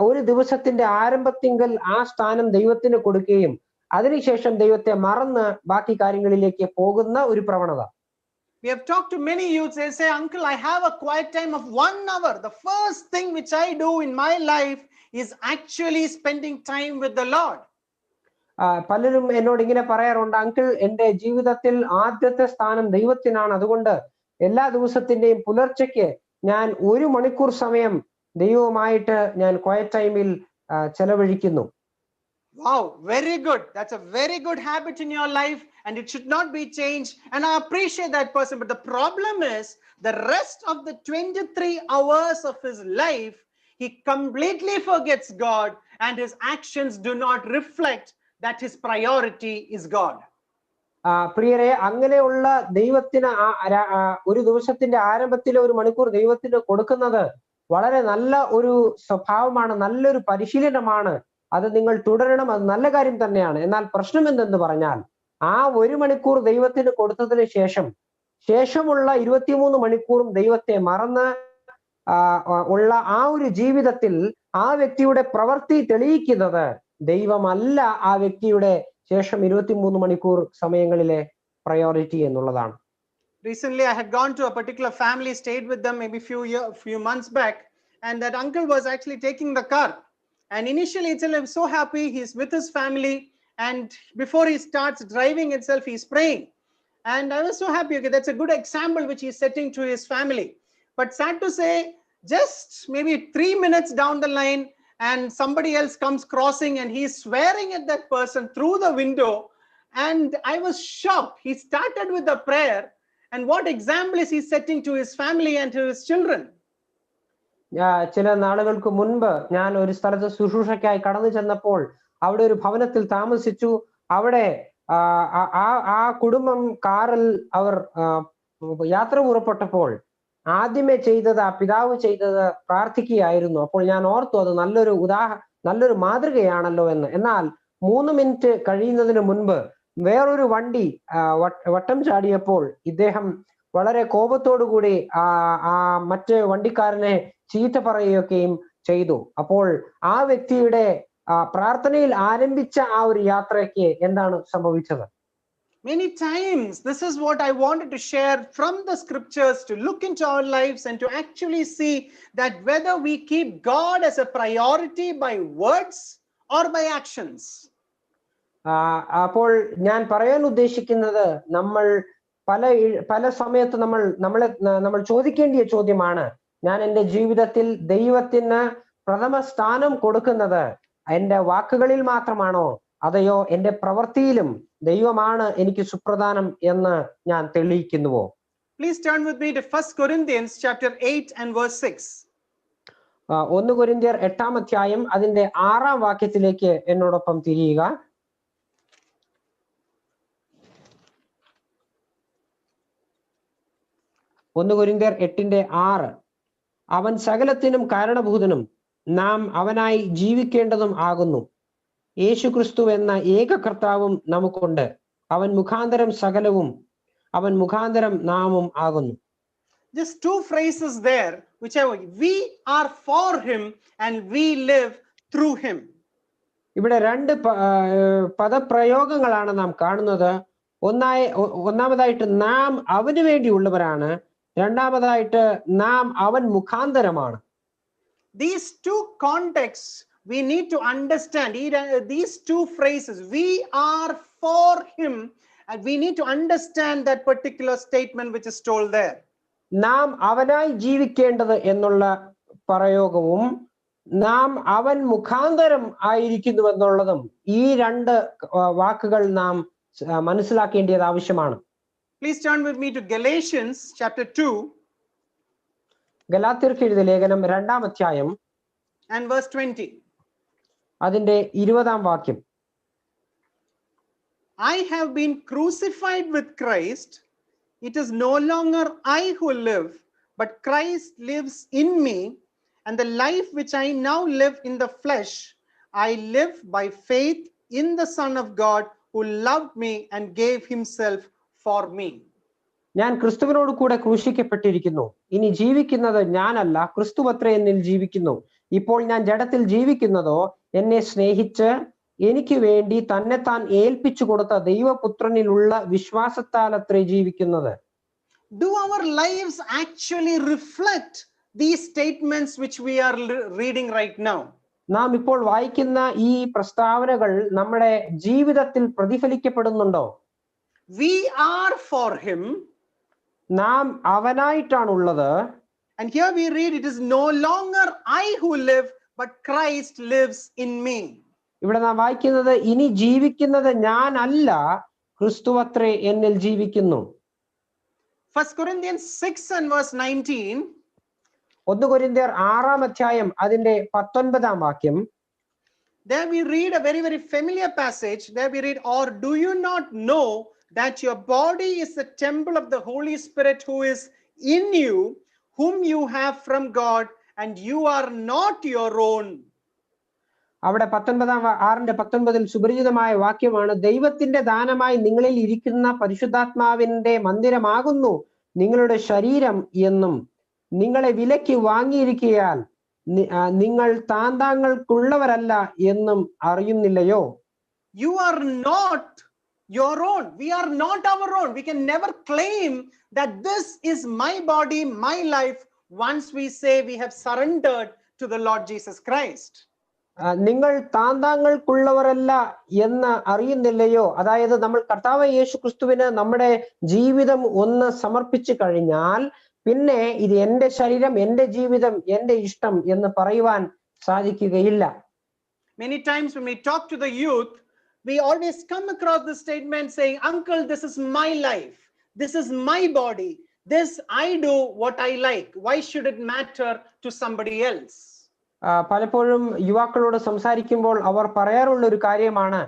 ഒരു ദിവസത്തിന്റെ ആരംഭത്തിങ്കൽ ആ സ്ഥാനം ദൈവത്തിന് കൊടുക്കുകയും അതിനുശേഷം ദൈവത്തെ മറന്ന് ബാക്കി കാര്യങ്ങളിലേക്ക് പോകുന്ന ഒരു പ്രവണത. We have talked to many youths. They say, uncle, I have a quiet time of 1 hour. The first thing which I do in my life is actually spending time with the Lord. പലരും എന്നോട് ഇങ്ങനെ പറയാറുണ്ട്, uncle, എന്റെ ജീവിതത്തിൽ ആദ്യത്തെ സ്ഥാനം ദൈവത്തിനാണ്, അതുകൊണ്ട് എല്ലാ ദിവസത്തിന്റെയും പുലർച്ചയ്ക്ക് ഞാൻ 1 മണിക്കൂർ സമയം ദൈവവുമായിട്ട് ഞാൻ ക്വയറ്റ് ടൈമിൽ ചെലവഴിക്കുന്നു. Wow, very good. That's a very good habit in your life and it should not be changed, and I appreciate that person. But the problem is the rest of the 23 hours of his life he completely forgets God and his actions do not reflect that his priority is God. പ്രിയരെ, അങ്ങനെയുള്ള ദൈവത്തിന് ഒരു ദിവസത്തിന്റെ ആരംഭത്തിൽ 1 മണിക്കൂർ ദൈവത്തിന് കൊടുക്കുന്നത് വളരെ നല്ല ഒരു സ്വഭാവമാണ്, നല്ലൊരു പരിശീലനമാണ്. അത് നിങ്ങൾ തുടരണം, അത് നല്ല കാര്യം തന്നെയാണ്. എന്നാൽ പ്രശ്നം എന്തെന്ന് പറഞ്ഞാൽ ആ 1 മണിക്കൂർ ദൈവത്തിന് കൊടുത്തതിന് ശേഷമുള്ള 23 മണിക്കൂറും ദൈവത്തെ മറന്ന് ഉള്ള ആ ഒരു ജീവിതത്തിൽ ആ വ്യക്തിയുടെ പ്രവൃത്തി തെളിയിക്കുന്നത് ദൈവമല്ല ആ വ്യക്തിയുടെ ശേഷം 23 മണിക്കൂർ സമയങ്ങളിലെ പ്രയോറിറ്റി എന്നുള്ളതാണ്. Recently I had gone to a particular family, stayed with them maybe few months back, and that uncle was actually taking the car, and initially itself I was so happy he's with his family, and before he starts driving itself he's praying, and I was so happy. Okay, that's a good example which he's setting to his family. But sad to say, just maybe 3 minutes down the line and somebody else comes crossing and he's swearing at that person through the window, and I was shocked. He started with a prayer, and what example is he setting to his family and to his children? ചില നാളുകൾക്ക് മുൻപ് ഞാൻ ഒരു സ്ഥലത്ത് ശുശ്രൂഷയ്ക്കായി കടന്നു ചെന്നപ്പോൾ അവിടെ ഒരു ഭവനത്തിൽ താമസിച്ചു. അവിടെ ആ കുടുംബം കാറിൽ അവർ യാത്ര പുറപ്പെട്ടപ്പോൾ ആദ്യമേ ചെയ്തത്, ആ പിതാവ് ചെയ്തത് പ്രാർത്ഥിക്കുകയായിരുന്നു. അപ്പോൾ ഞാൻ ഓർത്തു, അത് നല്ലൊരു മാതൃകയാണല്ലോ എന്ന്. എന്നാൽ 3 മിനിറ്റ് കഴിയുന്നതിന് മുൻപ് വേറൊരു വണ്ടി വട്ടം ചാടിയപ്പോൾ ഇദ്ദേഹം വളരെ കോപത്തോടുകൂടി മറ്റ് വണ്ടിക്കാരനെ ചീത്ത പറയുകയൊക്കെയും ചെയ്തു. അപ്പോൾ ആ വ്യക്തിയുടെ പ്രാർത്ഥനയിൽ ആരംഭിച്ച ആ ഒരു യാത്രയ്ക്ക് എന്താണ് സംഭവിച്ചത്? Many times, this is what I wanted to share from the scriptures, to look into our lives and to actually see that whether we keep God as a priority by words or by actions. അപ്പോൾ ഞാൻ പറയാൻ ഉദ്ദേശിക്കുന്നത്, നമ്മൾ പല സമയത്ത് നമ്മൾ ചോദിക്കേണ്ടിയ ചോദ്യമാണ്, ഞാൻ എൻ്റെ ജീവിതത്തിൽ ദൈവത്തിന് പ്രഥമ സ്ഥാനം കൊടുക്കുന്നത് എൻ്റെ വാക്കുകളിൽ മാത്രമാണോ, അതെയോ എൻ്റെ പ്രവൃത്തിയിലും ദൈവമാണ് എനിക്ക് സുപ്രധാനം എന്ന് ഞാൻ തെളിയിക്കുന്നുവോ? Please turn with me to 1 Corinthians chapter 8 and verse 6. 1 കൊരിന്ത്യർ 8-ാം അധ്യായം അതിന്റെ 6-ാം വാക്യത്തിലേക്ക് എന്നോടൊപ്പം തിരിയുക. 1 കൊരിന്ത്യർ 8:6. അവൻ സകലത്തിനും കാരണഭൂതനും നാം അവനായി ജീവിക്കേണ്ടതും ആകുന്നു. യേശു ക്രിസ്തു എന്ന ഏക കർത്താവും നമുക്കുണ്ട്. അവൻ മുഖാന്തരം സകലവും, അവൻ മുഖാന്തരം നാമും ആകുന്നു. Just two phrases there, which are, we are for him and we live through him. ഇവിടെ രണ്ട് പദപ്രയോഗങ്ങളാണ് നാം കാണുന്നത്. ഒന്നാമതായിട്ട് നാം അവന് വേണ്ടിയുള്ളവരാണ്, രണ്ടാമതായിട്ട് നാം അവൻ മുഖാന്തരമാണ്. These two contexts we need to understand. These two phrases, we are for him, and we need to understand that particular statement which is told there. നാം അവനായി ജീവിക്കേണ്ടത് എന്നുള്ള പ്രയോഗവും നാം അവൻ മുഖാന്തരം ആയിരിക്കുന്നു എന്നുള്ളതും, ഈ രണ്ട് വാക്കുകൾ നാം മനസ്സിലാക്കേണ്ടത് ആവശ്യമാണ്. Please turn with me to Galatians chapter 2 ഗലാത്യർക്ക് എഴുതിയ ലേഖനം 2-ാം അധ്യായം and verse 20. അതിന്റെ 20-ാം വാക്യം. I have been crucified with Christ. It is no longer I who live, but Christ lives in me. And the life which I now live in the flesh, I live by faith in the Son of God who loved me and gave himself for me. ഞാൻ ക്രിസ്തുവിനോട് കൂടെ ക്രൂശിക്കപ്പെട്ടിരിക്കുന്നു. ഇനി ജീവിക്കുന്നത് ഞാനല്ല, ക്രിസ്തുവത്രേ എന്നിൽ ജീവിക്കുന്നു. ഇപ്പോൾ ഞാൻ ജഡത്തിൽ ജീവിക്കുന്നതോ എന്നെ സ്നേഹിച്ച് എനിക്ക് വേണ്ടി തന്നെത്താൻ ഏൽപ്പിച്ചു കൊടുത്ത ദൈവപുത്രനിലുള്ള വിശ്വാസത്താൽ അത്രേ ജീവിക്കുന്നത്. Do our lives actually reflect these statements which we are reading right now? നാം ഇപ്പോൾ വായിക്കുന്ന ഈ പ്രസ്താവനകൾ നമ്മുടെ ജീവിതത്തിൽ പ്രതിഫലിക്കപ്പെടുന്നുണ്ടോ? We are for him. നാം അവനായിട്ടാണുള്ളത്. And here we read, it is no longer I who live, but Christ lives in me. ഇവിടെ നാം വായിക്കുന്നത്, ഇനി ജീവിക്കുന്നത് ഞാനല്ല, ക്രിസ്തുവത്രേ എന്നിൽ ജീവിക്കുന്നു. 1 Corinthians 6 and verse 19. 1 കൊരിന്ത്യർ 6-ാം അധ്യായം അതിന്റെ 19-ാം വാക്യം. There we read a very, very familiar passage. There we read, or do you not know that your body is the temple of the Holy Spirit who is in you, whom you have from God, and you are not your own? അവിടെ 6:19 സുപരിചിതമായ വാക്യമാണ്, ദൈവത്തിന്റെ ദാനമായി നിങ്ങളിൽ ഇരിക്കുന്ന പരിശുദ്ധാത്മാവിന്റെ മന്ദിരമാകുന്നു നിങ്ങളുടെ ശരീരം എന്നും നിങ്ങളെ വിലയ്ക്ക് വാങ്ങിയിരിക്കയാൽ നിങ്ങൾ താന്താങ്ങൾക്കുള്ളവരല്ല എന്നും അറിയുന്നില്ലയോ? You are not your own. We are not our own. We can never claim that this is my body, my life, once we say we have surrendered to the Lord Jesus Christ. നിങ്ങൾ താന്താങ്ങൾക്കുള്ളവരല്ല എന്ന് അറിയുന്നില്ലയോ? അതായത് നമ്മൾ കർത്താവ് യേശു ക്രിസ്തുവിന് നമ്മുടെ ജീവിതം ഒന്ന് സമർപ്പിച്ചു കഴിഞ്ഞാൽ പിന്നെ ഇത് എന്റെ ശരീരം, എന്റെ ജീവിതം, എന്റെ ഇഷ്ടം എന്ന് പറയുവാൻ സാധിക്കുകയില്ല. Many times when we talk to the youth, we always come across the statement saying, uncle, this is my life, this is my body, this I do what I like, why should it matter to somebody else? പലപ്പോഴും യുവാക്കളോട് സംസാരിക്കുമ്പോൾ അവർ പറയാറുള്ള ഒരു കാര്യമാണ്,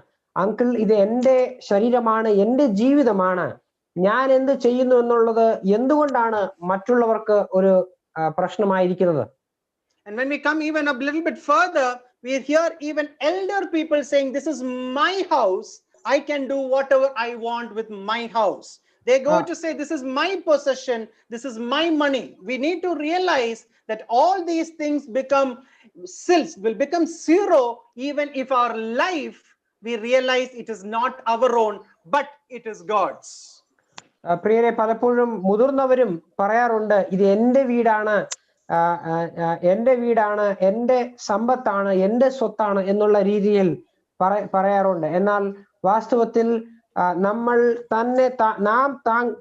uncle, ഇത് എന്റെ ശരീരമാണ്, എന്റെ ജീവിതമാണ്, ഞാൻ എന്ത് ചെയ്യുന്നു എന്നുള്ളത് എന്തുകൊണ്ടാണ് മറ്റുള്ളവർക്ക് ഒരു പ്രശ്നമായിരിക്കുന്നത്? And when we come even a little bit further, we hear even elder people saying, this is my house, I can do whatever I want with my house. They go to say, this is my possession, this is my money. We need to realize that all these things will become zero even if our life we realize it is not our own, but it is God's. പ്രിയരെ, പലപ്പോഴും മുതിർന്നവരും പറയാറുണ്ട്, ഇത് എന്റെ വീടാണ്, എന്റെ വീടാണ്, എന്റെ സമ്പത്താണ്, എന്റെ സ്വത്താണ് എന്നുള്ള രീതിയിൽ പറയാറുണ്ട്. എന്നാൽ വാസ്തവത്തിൽ നമ്മൾ തന്നെ നാം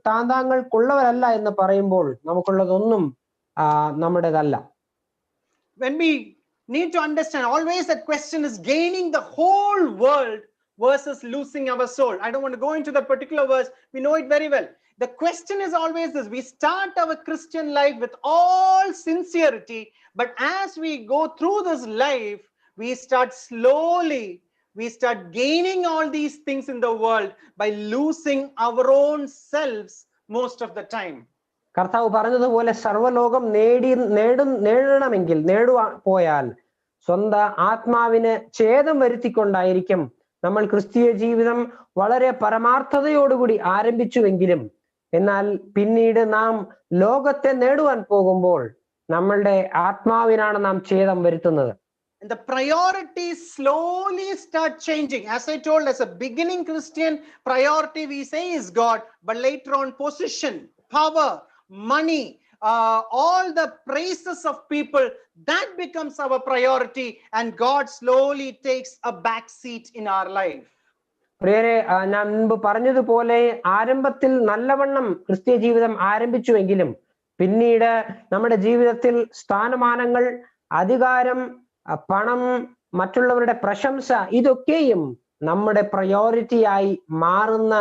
താങ്കൾക്കുള്ളവരല്ല എന്ന് പറയുമ്പോൾ നമുക്കുള്ളതൊന്നും നമ്മുടേതല്ല. When we need to understand, always that question is gaining the whole world versus losing our soul. I don't want to go into that particular verse. We know it very well. The question is always this: we start our Christian life with all sincerity, but as we go through this life, we start slowly, we start gaining all these things in the world by losing our own selves most of the time. കർത്താവ് പറഞ്ഞതുപോലെ സർവ്വലോകം നേടണമെങ്കിൽ പോയാൽ സ്വന്തം ആത്മാവിന് ഛേദം വരുത്തിക്കൊണ്ടായിരിക്കും നമ്മൾ ക്രിസ്തീയ ജീവിതം വളരെ പരമാർത്ഥതയോടുകൂടി ആരംഭിച്ചുവെങ്കിലും, എന്നാൽ പിന്നീട് നാം ലോകത്തെ നേടുവാൻ പോകുമ്പോൾ നമ്മളുടെ ആത്മാവിനാണ് നാം ഛേദം വരുത്തുന്നത്. And the priorities slowly start changing. As I told, as a beginning Christian, priority we say is God, but later on position, power, money, all the praises of people, that becomes our priority, and God slowly takes a back seat in our life. പ്രിയരെ, ഞാൻ മുൻപ് പറഞ്ഞതുപോലെ ആരംഭത്തിൽ നല്ലവണ്ണം ക്രിസ്തീയ ജീവിതം ആരംഭിച്ചുവെങ്കിലും പിന്നീട് നമ്മുടെ ജീവിതത്തിൽ സ്ഥാനമാനങ്ങൾ, അധികാരം, പണം, മറ്റുള്ളവരുടെ പ്രശംസ, ഇതൊക്കെയും നമ്മുടെ പ്രയോറിറ്റിയായി മാറുന്ന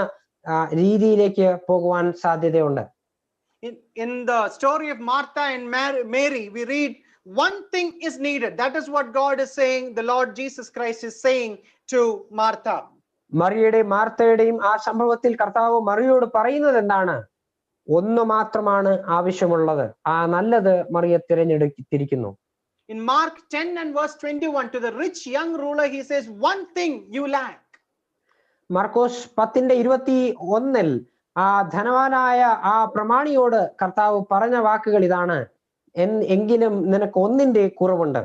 രീതിയിലേക്ക് പോകുവാൻ സാധ്യതയുണ്ട്. In the story of Martha and Mary, we read one thing is needed. That is what God is saying, the Lord Jesus Christ is saying to Martha. മറിയയുടെയും മാർത്തയുടെയും ആ സംഭവത്തിൽ കർത്താവ് മറിയോട് പറയുന്നത് എന്താണ്? ഒന്ന് മാത്രമാണ് ആവശ്യമുള്ളത്, ആ നല്ലത് മറിയ തിരഞ്ഞെടുത്തിരിക്കുന്നു. In Mark 10 and verse 21, to the rich young ruler, he says, one thing you lack. മർക്കോസ് 10:21 ആ ധനവാനായ ആ പ്രമാണിയോട് കർത്താവ് പറഞ്ഞ വാക്കുകൾ ഇതാണ്: എങ്കിലും നിനക്ക് ഒന്നിന്റെ കുറവുണ്ട്.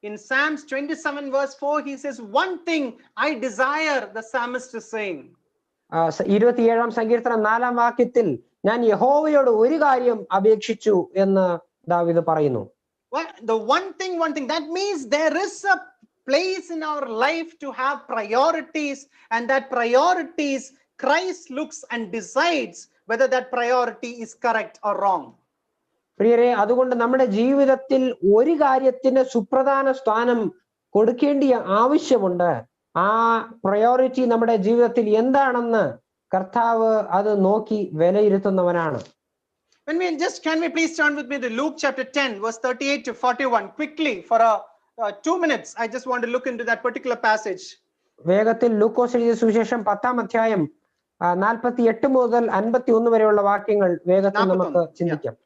In Psalms 27 verse 4, he says, one thing I desire, the psalmist is saying. 27-ാം സങ്കീർത്തനം 4-ാം വാക്യത്തിൽ ഞാൻ യഹോവയോട് ഒരു കാര്യം അപേക്ഷിച്ചു എന്ന് ദാവീദ് പറയുന്നു. The one thing, that means there is a place in our life to have priorities, and that priorities Christ looks and decides whether that priority is correct or wrong. പ്രിയരെ, അതുകൊണ്ട് നമ്മുടെ ജീവിതത്തിൽ ഒരു കാര്യത്തിന് സുപ്രധാന സ്ഥാനം കൊടുക്കേണ്ടിയ ആവശ്യമുണ്ട്. ആ പ്രയോറിറ്റി നമ്മുടെ ജീവിതത്തിൽ എന്താണെന്ന് കർത്താവ് അത് നോക്കി വിലയിരുത്തുന്നവനാണ്. Can we please turn with me to Luke chapter 10 verse 38 to 41 quickly for 2 minutes. I just want to look into that particular passage. വേഗത്തിൽ ലൂക്കോസ് എഴുതിയ സുവിശേഷം 10-ാം അധ്യായം 48 മുതൽ 51 വരെയുള്ള വാക്യങ്ങൾ വേഗത്തിൽ നമുക്ക് ചിന്തിക്കാം.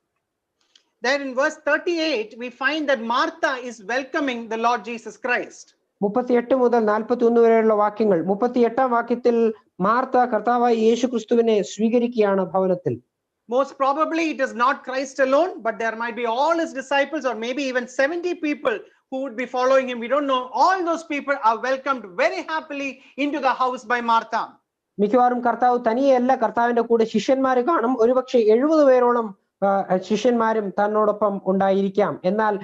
There in verse 38 we find that Martha is welcoming the Lord Jesus Christ. 38 മുതൽ 41 വരെയുള്ള വാക്യങ്ങൾ. 38-ാം വാക്യത്തിൽ മാർത്ത കർത്താവായ യേശുക്രിസ്തുവിനെ സ്വീകരിക്കുകയാണ് ഭവനത്തിൽ. Most probably it is not Christ alone, but there might be all his disciples, or maybe even 70 people who would be following him. We don't know. All those people are welcomed very happily into the house by Martha. മിക്കവാറും കർത്താവ് തനിയല്ല, കർത്താവിന്റെ കൂടെ ശിഷ്യന്മാർ കാണും. ഒരുപക്ഷെ 70 പേരോളം ശിഷ്യന്മാരും തന്നോടൊപ്പം ഉണ്ടായിരിക്കാം. എന്നാൽ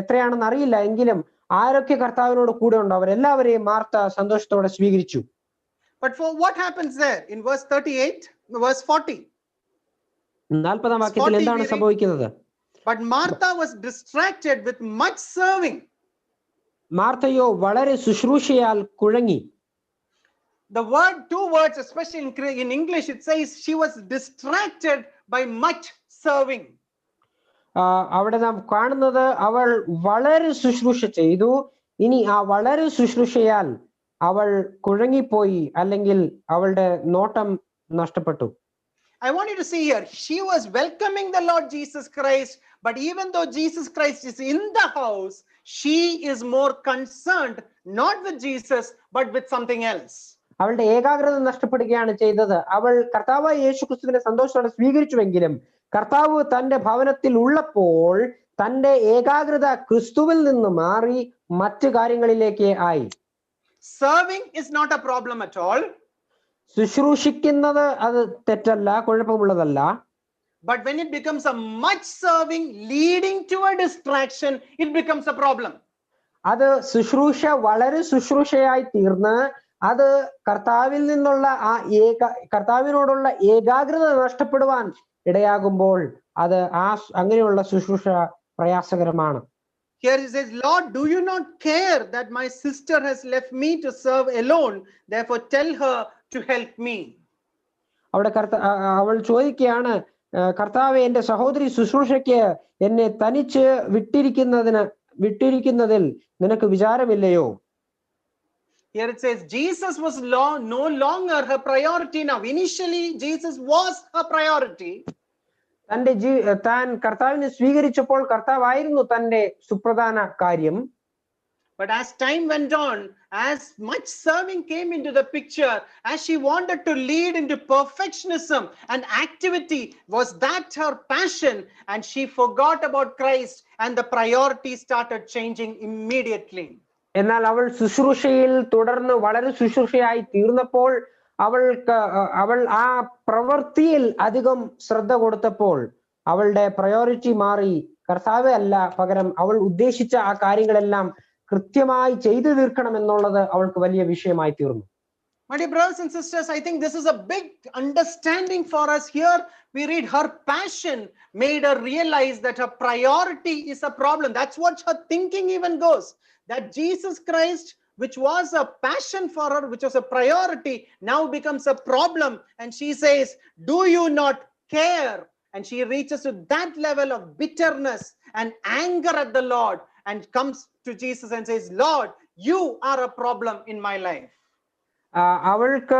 എത്രയാണെന്ന് അറിയില്ല, എങ്കിലും ആരൊക്കെ കർത്താവിനോട് കൂടെ ഉണ്ടോ അവരെല്ലാവരെയും മാർത്ത സന്തോഷത്തോടെ സ്വീകരിച്ചു. But for what happens there in verse 38, verse 40? 40-ാം വാക്യത്തിൽ എന്താണ് സംഭവിക്കുന്നത്? But Martha was distracted with much serving. മാർത്തയോ വളരെ ശുശ്രൂഷയാൽ കുഴങ്ങി. The two words, especially in English, it says she was distracted by much serving. അവിടെ നാം കാണുന്നത് അവൾ വളരെ ശുശ്രൂഷ ചെയ്തു. ഇനി ആ വളരെ ശുശ്രൂഷയാൽ അവൾ കുഴങ്ങിപ്പോയി, അല്ലെങ്കിൽ അവളുടെ നോട്ടം നഷ്ടപ്പെട്ടു. I want you to see here, she was welcoming the Lord Jesus Christ, but even though Jesus Christ is in the house, she is more concerned not with Jesus but with something else. അവളുടെ ഏകാഗ്രത നഷ്ടപ്പെടുകയാണ് ചെയ്തത്. അവൾ കർത്താവായ യേശുക്രിസ്തുവിനെ സന്തോഷത്തോടെ സ്വീകരിച്ചുവെങ്കിലും കർത്താവ് തന്റെ ഭവനത്തിൽ ഉള്ളപ്പോൾ തന്റെ ഏകാഗ്രത ക്രിസ്തുവിൽ നിന്ന് മാറി മറ്റു കാര്യങ്ങളിലേക്ക് ആയി. serving is not a problem at all. ശുശ്രൂഷിക്കുന്നത് അത് തെറ്റല്ല, കുഴപ്പമുള്ളതല്ല. But when it becomes a much serving leading to a distraction, it becomes a problem. അത് ശുശ്രൂഷ വളരെ ശുശ്രൂഷയായി തീർന്ന് അത് കർത്താവിൽ നിന്നുള്ള കർത്താവിനോടുള്ള ഏകാഗ്രത നഷ്ടപ്പെടുവാൻ ഇടയാകുമ്പോൾ അത് അങ്ങനെയുള്ള ശുശ്രൂഷ പ്രയാസകരമാണ്. Here he says, Lord, do you not care that my sister has left me to serve alone? Therefore tell her to help me. അവിടെ അവൾ ചോദിക്കുകയാണ്, കർത്താവേ, എന്റെ സഹോദരി ശുശ്രൂഷയ്ക്ക് എന്നെ തനിച്ച് വിട്ടിരിക്കുന്നതിൽ നിനക്ക് വിചാരമില്ലയോ? Here it says Jesus was no longer her priority now. Initially Jesus was her priority. താൻ കർത്താവിനെ സ്വീകരിച്ചപ്പോൾ കർത്താവായിരുന്നു തന്റെ സുപ്രധാന കാര്യം. But as time went on, as much serving came into the picture, as she wanted to lead into perfectionism and activity, was that her passion, and she forgot about Christ, and the priorities started changing immediately. എന്നാൽ അവൾ ശുശ്രൂഷയിൽ തുടർന്ന് വളരെ ശുശ്രൂഷയായി തീർന്നപ്പോൾ അവൾ ആ പ്രവൃത്തിയിൽ അധികം ശ്രദ്ധ കൊടുത്തപ്പോൾ അവളുടെ പ്രയോറിറ്റി മാറി. കർത്താവേ അല്ല, പകരം അവൾ ഉദ്ദേശിച്ച ആ കാര്യങ്ങളെല്ലാം കൃത്യമായി ചെയ്തു തീർക്കണം എന്നുള്ളത് അവൾക്ക് വലിയ വിഷയമായി തീർന്നു. My dear brothers and sisters, I think this is a big understanding for us here. We read her passion made her realize that her priority is a problem. That's what her thinking even goes. That Jesus Christ, which was a passion for her, which was a priority, now becomes a problem. And she says, do you not care? And she reaches to that level of bitterness and anger at the Lord and comes to Jesus and says, Lord, you are a problem in my life. അവൾക്ക്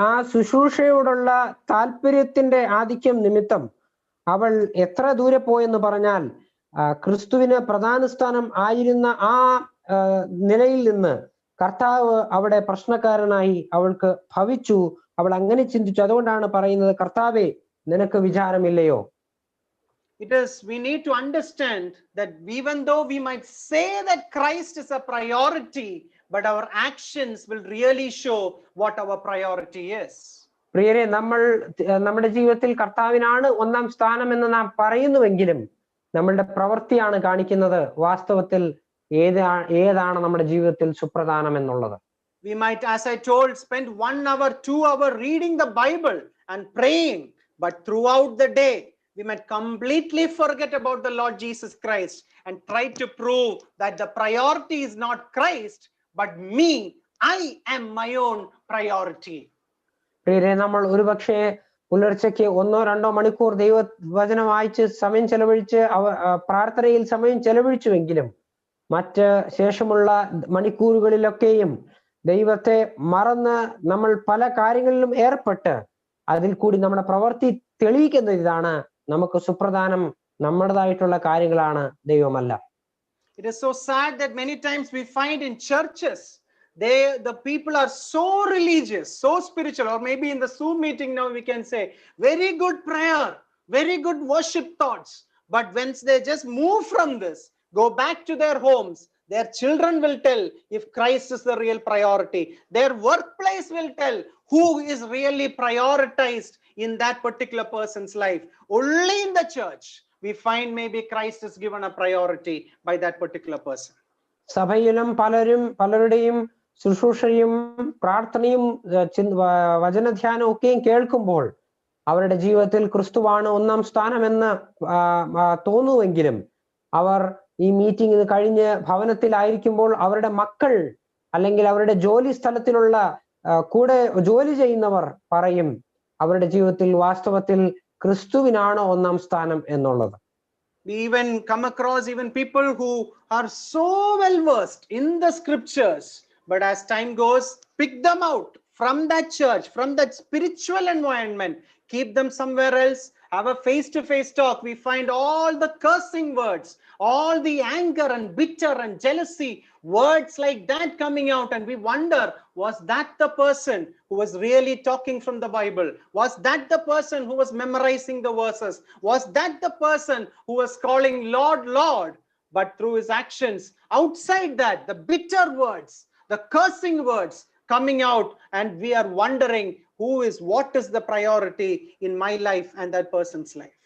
ആ ശുശ്രൂഷയോടുള്ള താല്പര്യത്തിന്റെ ആധിക്യം നിമിത്തം അവൾ എത്ര ദൂരെ പോയെന്ന് പറഞ്ഞാൽ, ക്രിസ്തുവിന് പ്രധാന സ്ഥാനം ആയിരുന്ന ആ നിലയിൽ നിന്ന് കർത്താവ് അവിടെ പ്രശ്നക്കാരനായി അവൾക്ക് ഭവിച്ചു. അവൾ അങ്ങനെ ചിന്തിച്ചു. അതുകൊണ്ടാണ് പറയുന്നത്, കർത്താവേ, നിനക്ക് വിചാരമില്ലയോ? We need to understand that even though we might say that Christ is a priority, but our actions will really show what our priority is. പ്രിയരെ, നമ്മുടെ ജീവിതത്തിൽ കർത്താവിനാണ് ഒന്നാം സ്ഥാനം എന്ന് നാം പറയുന്നുവെങ്കിലും നമ്മളുടെ പ്രവൃത്തിയാണ് കാണിക്കുന്നത് വാസ്തവത്തിൽ ഏതാണ് നമ്മുടെ ജീവിതത്തിൽ സുപ്രധാനം എന്നുള്ളത്. We might, as I told, spend 1 hour, 2 hours reading the Bible and praying, but throughout the day we might completely forget about the Lord Jesus Christ and try to prove that the priority is not Christ, but me. I am my own priority. പ്രിയരെ, നമ്മൾ ഒരുപക്ഷെ പുലർച്ചയ്ക്ക് 1-2 മണിക്കൂർ ദൈവവചനം വായിച്ച് സമയം ചെലവഴിച്ച് പ്രാർത്ഥനയിൽ സമയം ചെലവഴിച്ചുവെങ്കിലും മറ്റ് ശേഷമുള്ള മണിക്കൂറുകളിലൊക്കെയും ദൈവത്തെ മറന്ന് നമ്മൾ പല കാര്യങ്ങളിലും ഏർപ്പെട്ട് അതിൽ കൂടി നമ്മുടെ പ്രവൃത്തി തെളിയിക്കുന്ന ഇതാണ്, നമുക്ക് സുപ്രധാനം നമ്മുടേതായിട്ടുള്ള കാര്യങ്ങളാണ്, ദൈവമല്ല. It is so sad that many times we find in churches, the people are so religious, so spiritual, or maybe in the Zoom meeting now we can say, very good prayer, very good worship thoughts. But once they just move from this, go back to their homes, their children will tell if Christ is the real priority. Their workplace will tell who is really prioritized in that particular person's life. Only in the church we find maybe Christ is given a priority by that particular person. സഭയിലും പലരുടെയും ശുശ്രൂഷയും പ്രാർത്ഥനയും വചനധ്യാനവും ഒക്കെയും കേൾക്കുമ്പോൾ അവരുടെ ജീവിതത്തിൽ ക്രിസ്തുവാണ് ഒന്നാം സ്ഥാനമെന്ന് തോന്നുമെങ്കിലും അവർ ഈ മീറ്റിംഗ് കഴിഞ്ഞ് ഭവനത്തിലായിരിക്കുമ്പോൾ അവരുടെ മക്കൾ അല്ലെങ്കിൽ അവരുടെ ജോലി സ്ഥലത്തിലുള്ള കൂടെ ജോലി ചെയ്യുന്നവർ പറയും അവരുടെ ജീവിതത്തിൽ വാസ്തവത്തിൽ ക്രിസ്തുവിനാണ് ഒന്നാം സ്ഥാനം എന്നുള്ളത്. We even come across even people who are so well versed in the scriptures, but as time goes, pick them out from that church, from that spiritual environment, keep them somewhere else, have a face-to-face talk. We find all the cursing words, all the anger and bitter and jealousy words like that coming out, and we wonder, was that the person who was really talking from the Bible? Was that the person who was memorizing the verses? Was that the person who was calling Lord, Lord? But through his actions outside that, the bitter words, the cursing words coming out, and we are wondering what is the priority in my life and that person's life.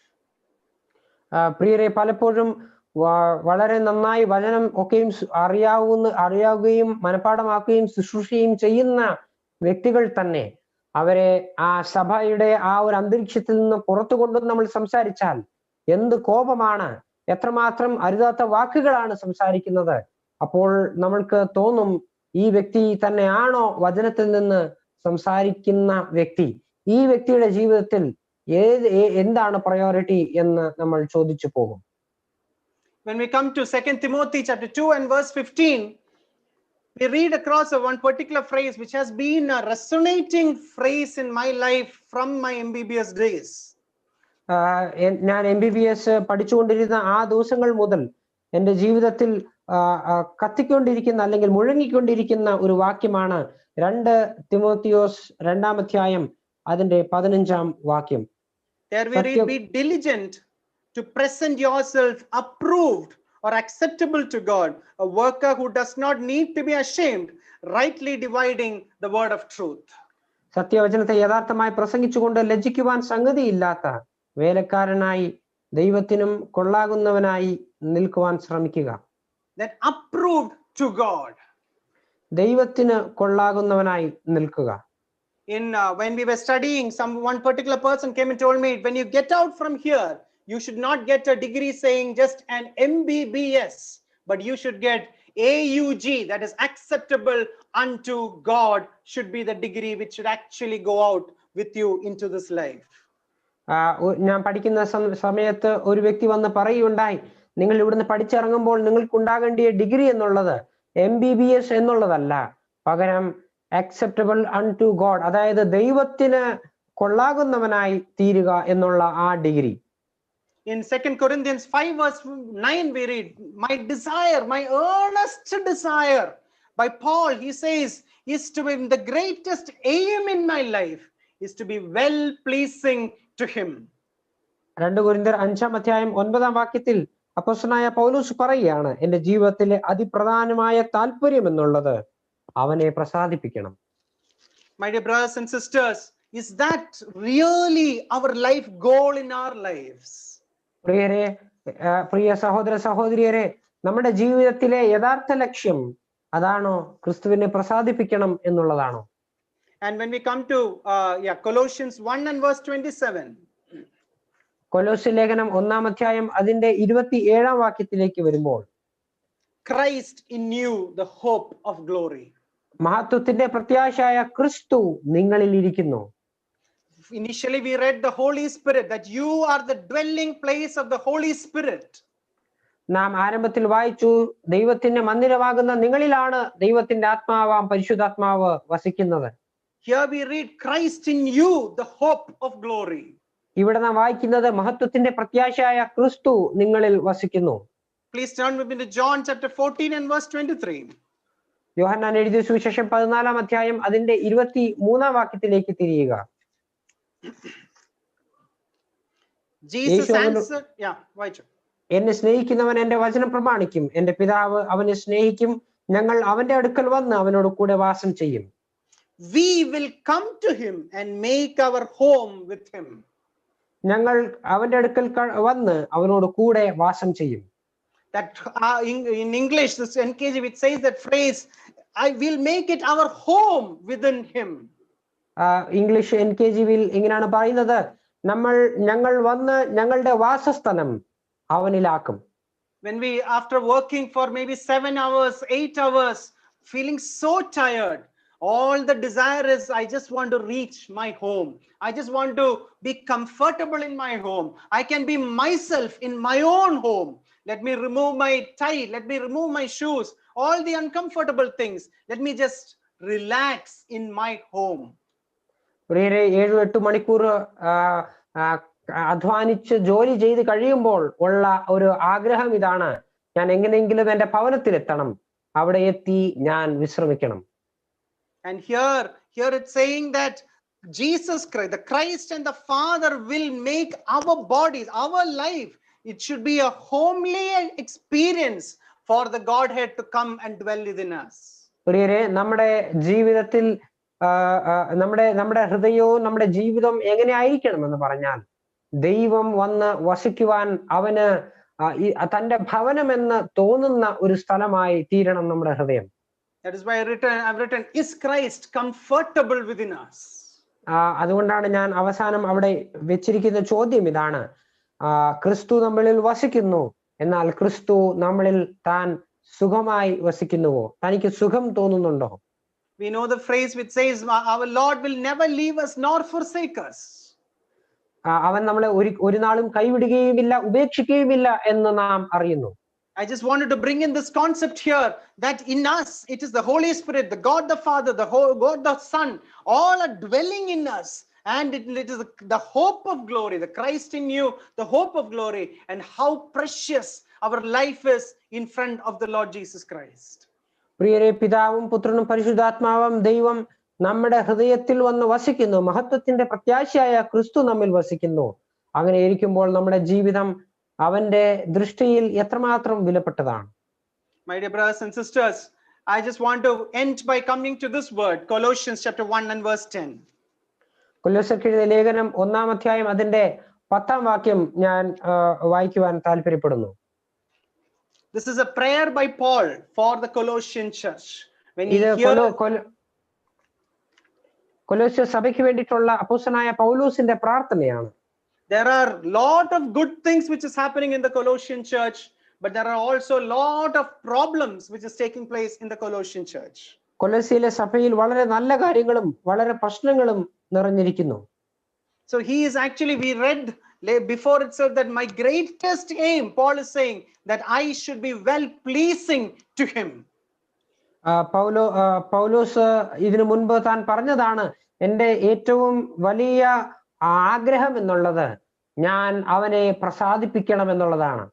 പ്രിയരെ, പലപ്പോഴും വളരെ നന്നായി വചനം ഒക്കെയും അറിയാവുകയും മനഃപ്പാഠമാക്കുകയും ശുശ്രൂഷയും ചെയ്യുന്ന വ്യക്തികൾ തന്നെ അവരെ ആ സഭയുടെ ആ ഒരു അന്തരീക്ഷത്തിൽ നിന്ന് പുറത്തു കൊണ്ടുവന്ന് നമ്മൾ സംസാരിച്ചാൽ എന്ത് കോപമാണ്, എത്രമാത്രം അരുതാത്ത വാക്കുകളാണ് സംസാരിക്കുന്നത്. അപ്പോൾ നമ്മൾക്ക് തോന്നും, ഈ വ്യക്തി തന്നെയാണോ വചനത്തിൽ നിന്ന് സംസാരിക്കുന്ന വ്യക്തി? ഈ വ്യക്തിയുടെ ജീവിതത്തിൽ എന്താണ് പ്രയോറിറ്റി എന്ന് നമ്മൾ ചോദിച്ചു പോകും. When we come to 2 Timothy chapter 2 and verse 15, we read across one particular phrase which has been a resonating phrase in my life from my MBBS days. ഞാൻ MBBS പഠിച്ചുകൊണ്ടിരുന്ന ആ ദിവസങ്ങൾ മുതൽ എൻ്റെ ജീവിതത്തിൽ കത്തിക്കൊണ്ടിരിക്കുന്ന അല്ലെങ്കിൽ മുഴങ്ങിക്കൊണ്ടിരിക്കുന്ന ഒരു വാക്യമാണ് 2 തിമോത്തിയോസ് 2-ാം അധ്യായം അതിന്റെ 15-ാം വാക്യം. There we read, be diligent to present yourself approved or acceptable to God, a worker who does not need to be ashamed, rightly dividing the word of truth. സത്യവചനത്തെ യഥാർത്ഥമായി പ്രസംഗിച്ചുകൊണ്ട് ലജ്ജിക്കുവാൻ സംഗതിയില്ലാത്ത വേലക്കാരനായി ദൈവത്തിനും കൊള്ളാകുന്നവനായി നിൽക്കുവാൻ ശ്രമിക്കുക. That approved to God. ദൈവത്തിന് കൊള്ളാകുന്നവനായി നിൽക്കുക. When we were studying, one particular person came and told me, when you get out from here, you should not get a degree saying just an MBBS, but you should get AUG, that is acceptable unto God, should be the degree which should actually go out with you into this life. ഞാൻ പഠിക്കുന്ന സമയത്ത് ഒരു വ്യക്തി വന്ന് പറയുകയുണ്ടായി, നിങ്ങൾ ഇവിടുന്ന് പഠിച്ചിറങ്ങുമ്പോൾ നിങ്ങൾക്ക് ഉണ്ടാകേണ്ടിയ ഡിഗ്രി എന്നുള്ളത് MBBS എന്നുള്ളതല്ല, പകരം acceptable unto God, അതായത് ദൈവത്തിന് കൊള്ളാകുന്നവനായി തീരുക എന്നുള്ള ആ degree. In 2 Corinthians 5 verse 9 we read, my desire, my earnest desire, by Paul he says, is to be the greatest aim in my life is to be well pleasing to him. 2 കൊരിന്ത്യർ 5-ാം അധ്യായം 9-ാം വാക്യത്തിൽ അപ്പോസ്തലനായ പൗലോസ് പറയുകയാണ്, എൻ്റെ ജീവിതത്തിലെ അതിപ്രധാനമായ താല്പര്യം എന്നുള്ളത് അവനെ പ്രസാദിപ്പിക്കണം. My dear brothers and sisters, is that really our life goal in our lives? പ്രിയ സഹോദര സഹോദരിയരെ, നമ്മുടെ ജീവിതത്തിലെ യഥാർത്ഥ ലക്ഷ്യം അതാണോ? ക്രിസ്തുവിനെ പ്രസാദിപ്പിക്കണം എന്നുള്ളതാണോ? And when we come to Colossians 1 and verse 27, കൊലോസ്യ ലേഖനം 1-ാം അധ്യായം അതിന്റെ 27-ാം വാക്യത്തിലേക്ക് വരുമ്പോൾ, Christ in you, the hope of glory. മഹത്വത്തിന്റെ പ്രത്യാശയായ ക്രിസ്തു നിങ്ങളിൽ ഇരിക്കുന്നു. Initially we read the Holy Spirit, that you are the dwelling place of the Holy Spirit. നാം ആരംഭത്തിൽ വായിച്ചു, ദൈവത്തിന്റെ മന്ദിരമാകുന്ന നിങ്ങളിലാണ് ദൈവത്തിന്റെ ആത്മാവാം പരിശുദ്ധാത്മാവ് വസിക്കുന്നത്. Here we read Christ in you, the hope of glory. ഇവിടെ നാം വായിക്കുന്നത് മഹത്വത്തിന്റെ പ്രത്യാശയായ ക്രിസ്തു നിങ്ങളിൽ വസിക്കുന്നു. Please turn with me to John chapter 14 and verse 23. യോഹന്നാൻ എഴുതിയ സുവിശേഷം 14-ാം അധ്യായം അതിന്റെ 23-ാം വാക്യത്തിലേക്ക് തിരിയുക. Jesus answered, എന്നെ സ്നേഹിക്കുന്നവൻ എന്റെ വചനം പ്രമാണിക്കും, എന്റെ പിതാവ് അവനെ സ്നേഹിക്കും, ഞങ്ങൾ അവന്റെ അടുക്കൽ വന്ന് അവനോട് കൂടെ വാസം ചെയ്യും. We will come to him and make our home with him. ഞങ്ങൾ അവന്റെ അടുക്കൽ വന്ന് അവനോട് കൂടെ വാസം ചെയ്യും. That in English, this NKJV, it says that phrase, I will make it our home within him. English NKJV-യിൽ ഇങ്ങനെയാണ് പറയുന്നത്, ഞങ്ങൾ വന്ന് ഞങ്ങളുടെ വാസസ്ഥലം അവനിലാക്കും. When we, after working for maybe 7 hours, 8 hours, feeling so tired, all the desire is, I just want to reach my home. I just want to be comfortable in my home. I can be myself in my own home. Let me remove my tie. Let me remove my shoes. All the uncomfortable things. Let me just relax in my home. 7-8 മണിക്കൂർ അധ്വാനിച്ച് ജോലി ചെയ്ത് കഴിയുമ്പോൾ ഉള്ള ഒരു ആഗ്രഹം ഇതാണ്, ഞാൻ എങ്ങനെയെങ്കിലും എന്റെ ഭവനത്തിൽ എത്തണം, അവിടെ എത്തി ഞാൻ വിശ്രമിക്കണം. And here it's saying that Jesus Christ, the Christ and the Father will make our bodies, our life, it should be a homely experience for the Godhead to come and dwell within us. പ്രിയരെ, നമ്മുടെ ജീവിതത്തിൽ നമ്മുടെ ഹൃദയവും നമ്മുടെ ജീവിതം എങ്ങനെ ആയിരിക്കണം എന്ന് പറഞ്ഞാൽ, ദൈവം വന്ന് വസിക്കുവാൻ അവന് തന്റെ ഭവനം എന്ന് തോന്നുന്ന ഒരു സ്ഥലമായി തീരണം നമ്മുടെ ഹൃദയം. That is why I've written, is Christ comfortable within us? അതുകൊണ്ടാണ് ഞാൻ അവസാനം അവിടെ വെച്ചിരിക്കുന്ന ചോദ്യം ഇതാണ്: ക്രിസ്തു നമ്മളിൽ വസിക്കുന്നു, എന്നാൽ ക്രിസ്തു നമ്മളിൽ താൻ സുഖമായി വസിക്കുന്നുവോ? തനിക്ക് സുഖം തോന്നുന്നുണ്ടോ? We know the phrase which says, our Lord will never leave us nor forsake us. അവൻ നമ്മളെ ഒരു നാളും കൈവിടുകയുമില്ല, ഉപേക്ഷിക്കുകയുമില്ല എന്ന് നാം അറിയുന്നു. I just wanted to bring in this concept here, that in us, it is the Holy Spirit, the God the Father, the God the Son, all are dwelling in us. And it is the hope of glory, the Christ in you, the hope of glory, and how precious our life is in front of the Lord Jesus Christ. പ്രിയരെ, പിതാവും പുത്രനും പരിശുദ്ധാത്മാവും ദൈവം നമ്മുടെ ഹൃദയത്തിൽ വന്ന് വസിക്കുന്നു. മഹത്വത്തിന്റെ പ്രത്യാശയായ ക്രിസ്തു നമ്മിൽ വസിക്കുന്നു. അങ്ങനെ ഇരിക്കുമ്പോൾ നമ്മുടെ ജീവിതം അവന്റെ ദൃഷ്ടിയിൽ എത്രമാത്രം വിലപ്പെട്ടതാണ്. My dear brothers and sisters, I just want to end by coming to this word, Colossians chapter 1 and verse 10. കൊലോസ്യർക്ക് എഴുതിയ ലേഖനം 1-ാം അധ്യായം അതിന്റെ 10-ാം വാക്യം ഞാൻ വായിക്കുവാൻ താല്പര്യപ്പെടുന്നു. This is a prayer by Paul for the Colossian church. When he കൊലോസ്യ സഭയ്ക്ക് വേണ്ടിയിട്ടുള്ള അപ്പോസ്തലനായ പൗലോസിന്റെ പ്രാർത്ഥനയാണ്. There are lot of good things which is happening in the Colossian church, but there are also lot of problems which is taking place in the Colossian church. കൊലോസ്യയിലെ സഭയിൽ വളരെ നല്ല കാര്യങ്ങളും വളരെ പ്രശ്നങ്ങളും നിറഞ്ഞിരിക്കുന്നു. So he is actually, we read before itself that my greatest aim, Paul is saying, that I should be well pleasing to him. പൗലോസ് ഇതിനു മുൻപ് താൻ പറഞ്ഞതാണ്, എന്റെ ഏറ്റവും വലിയ ആഗ്രഹം എന്നുള്ളത് ഞാൻ അവനെ പ്രസാദിപ്പിക്കണം എന്നുള്ളതാണ്.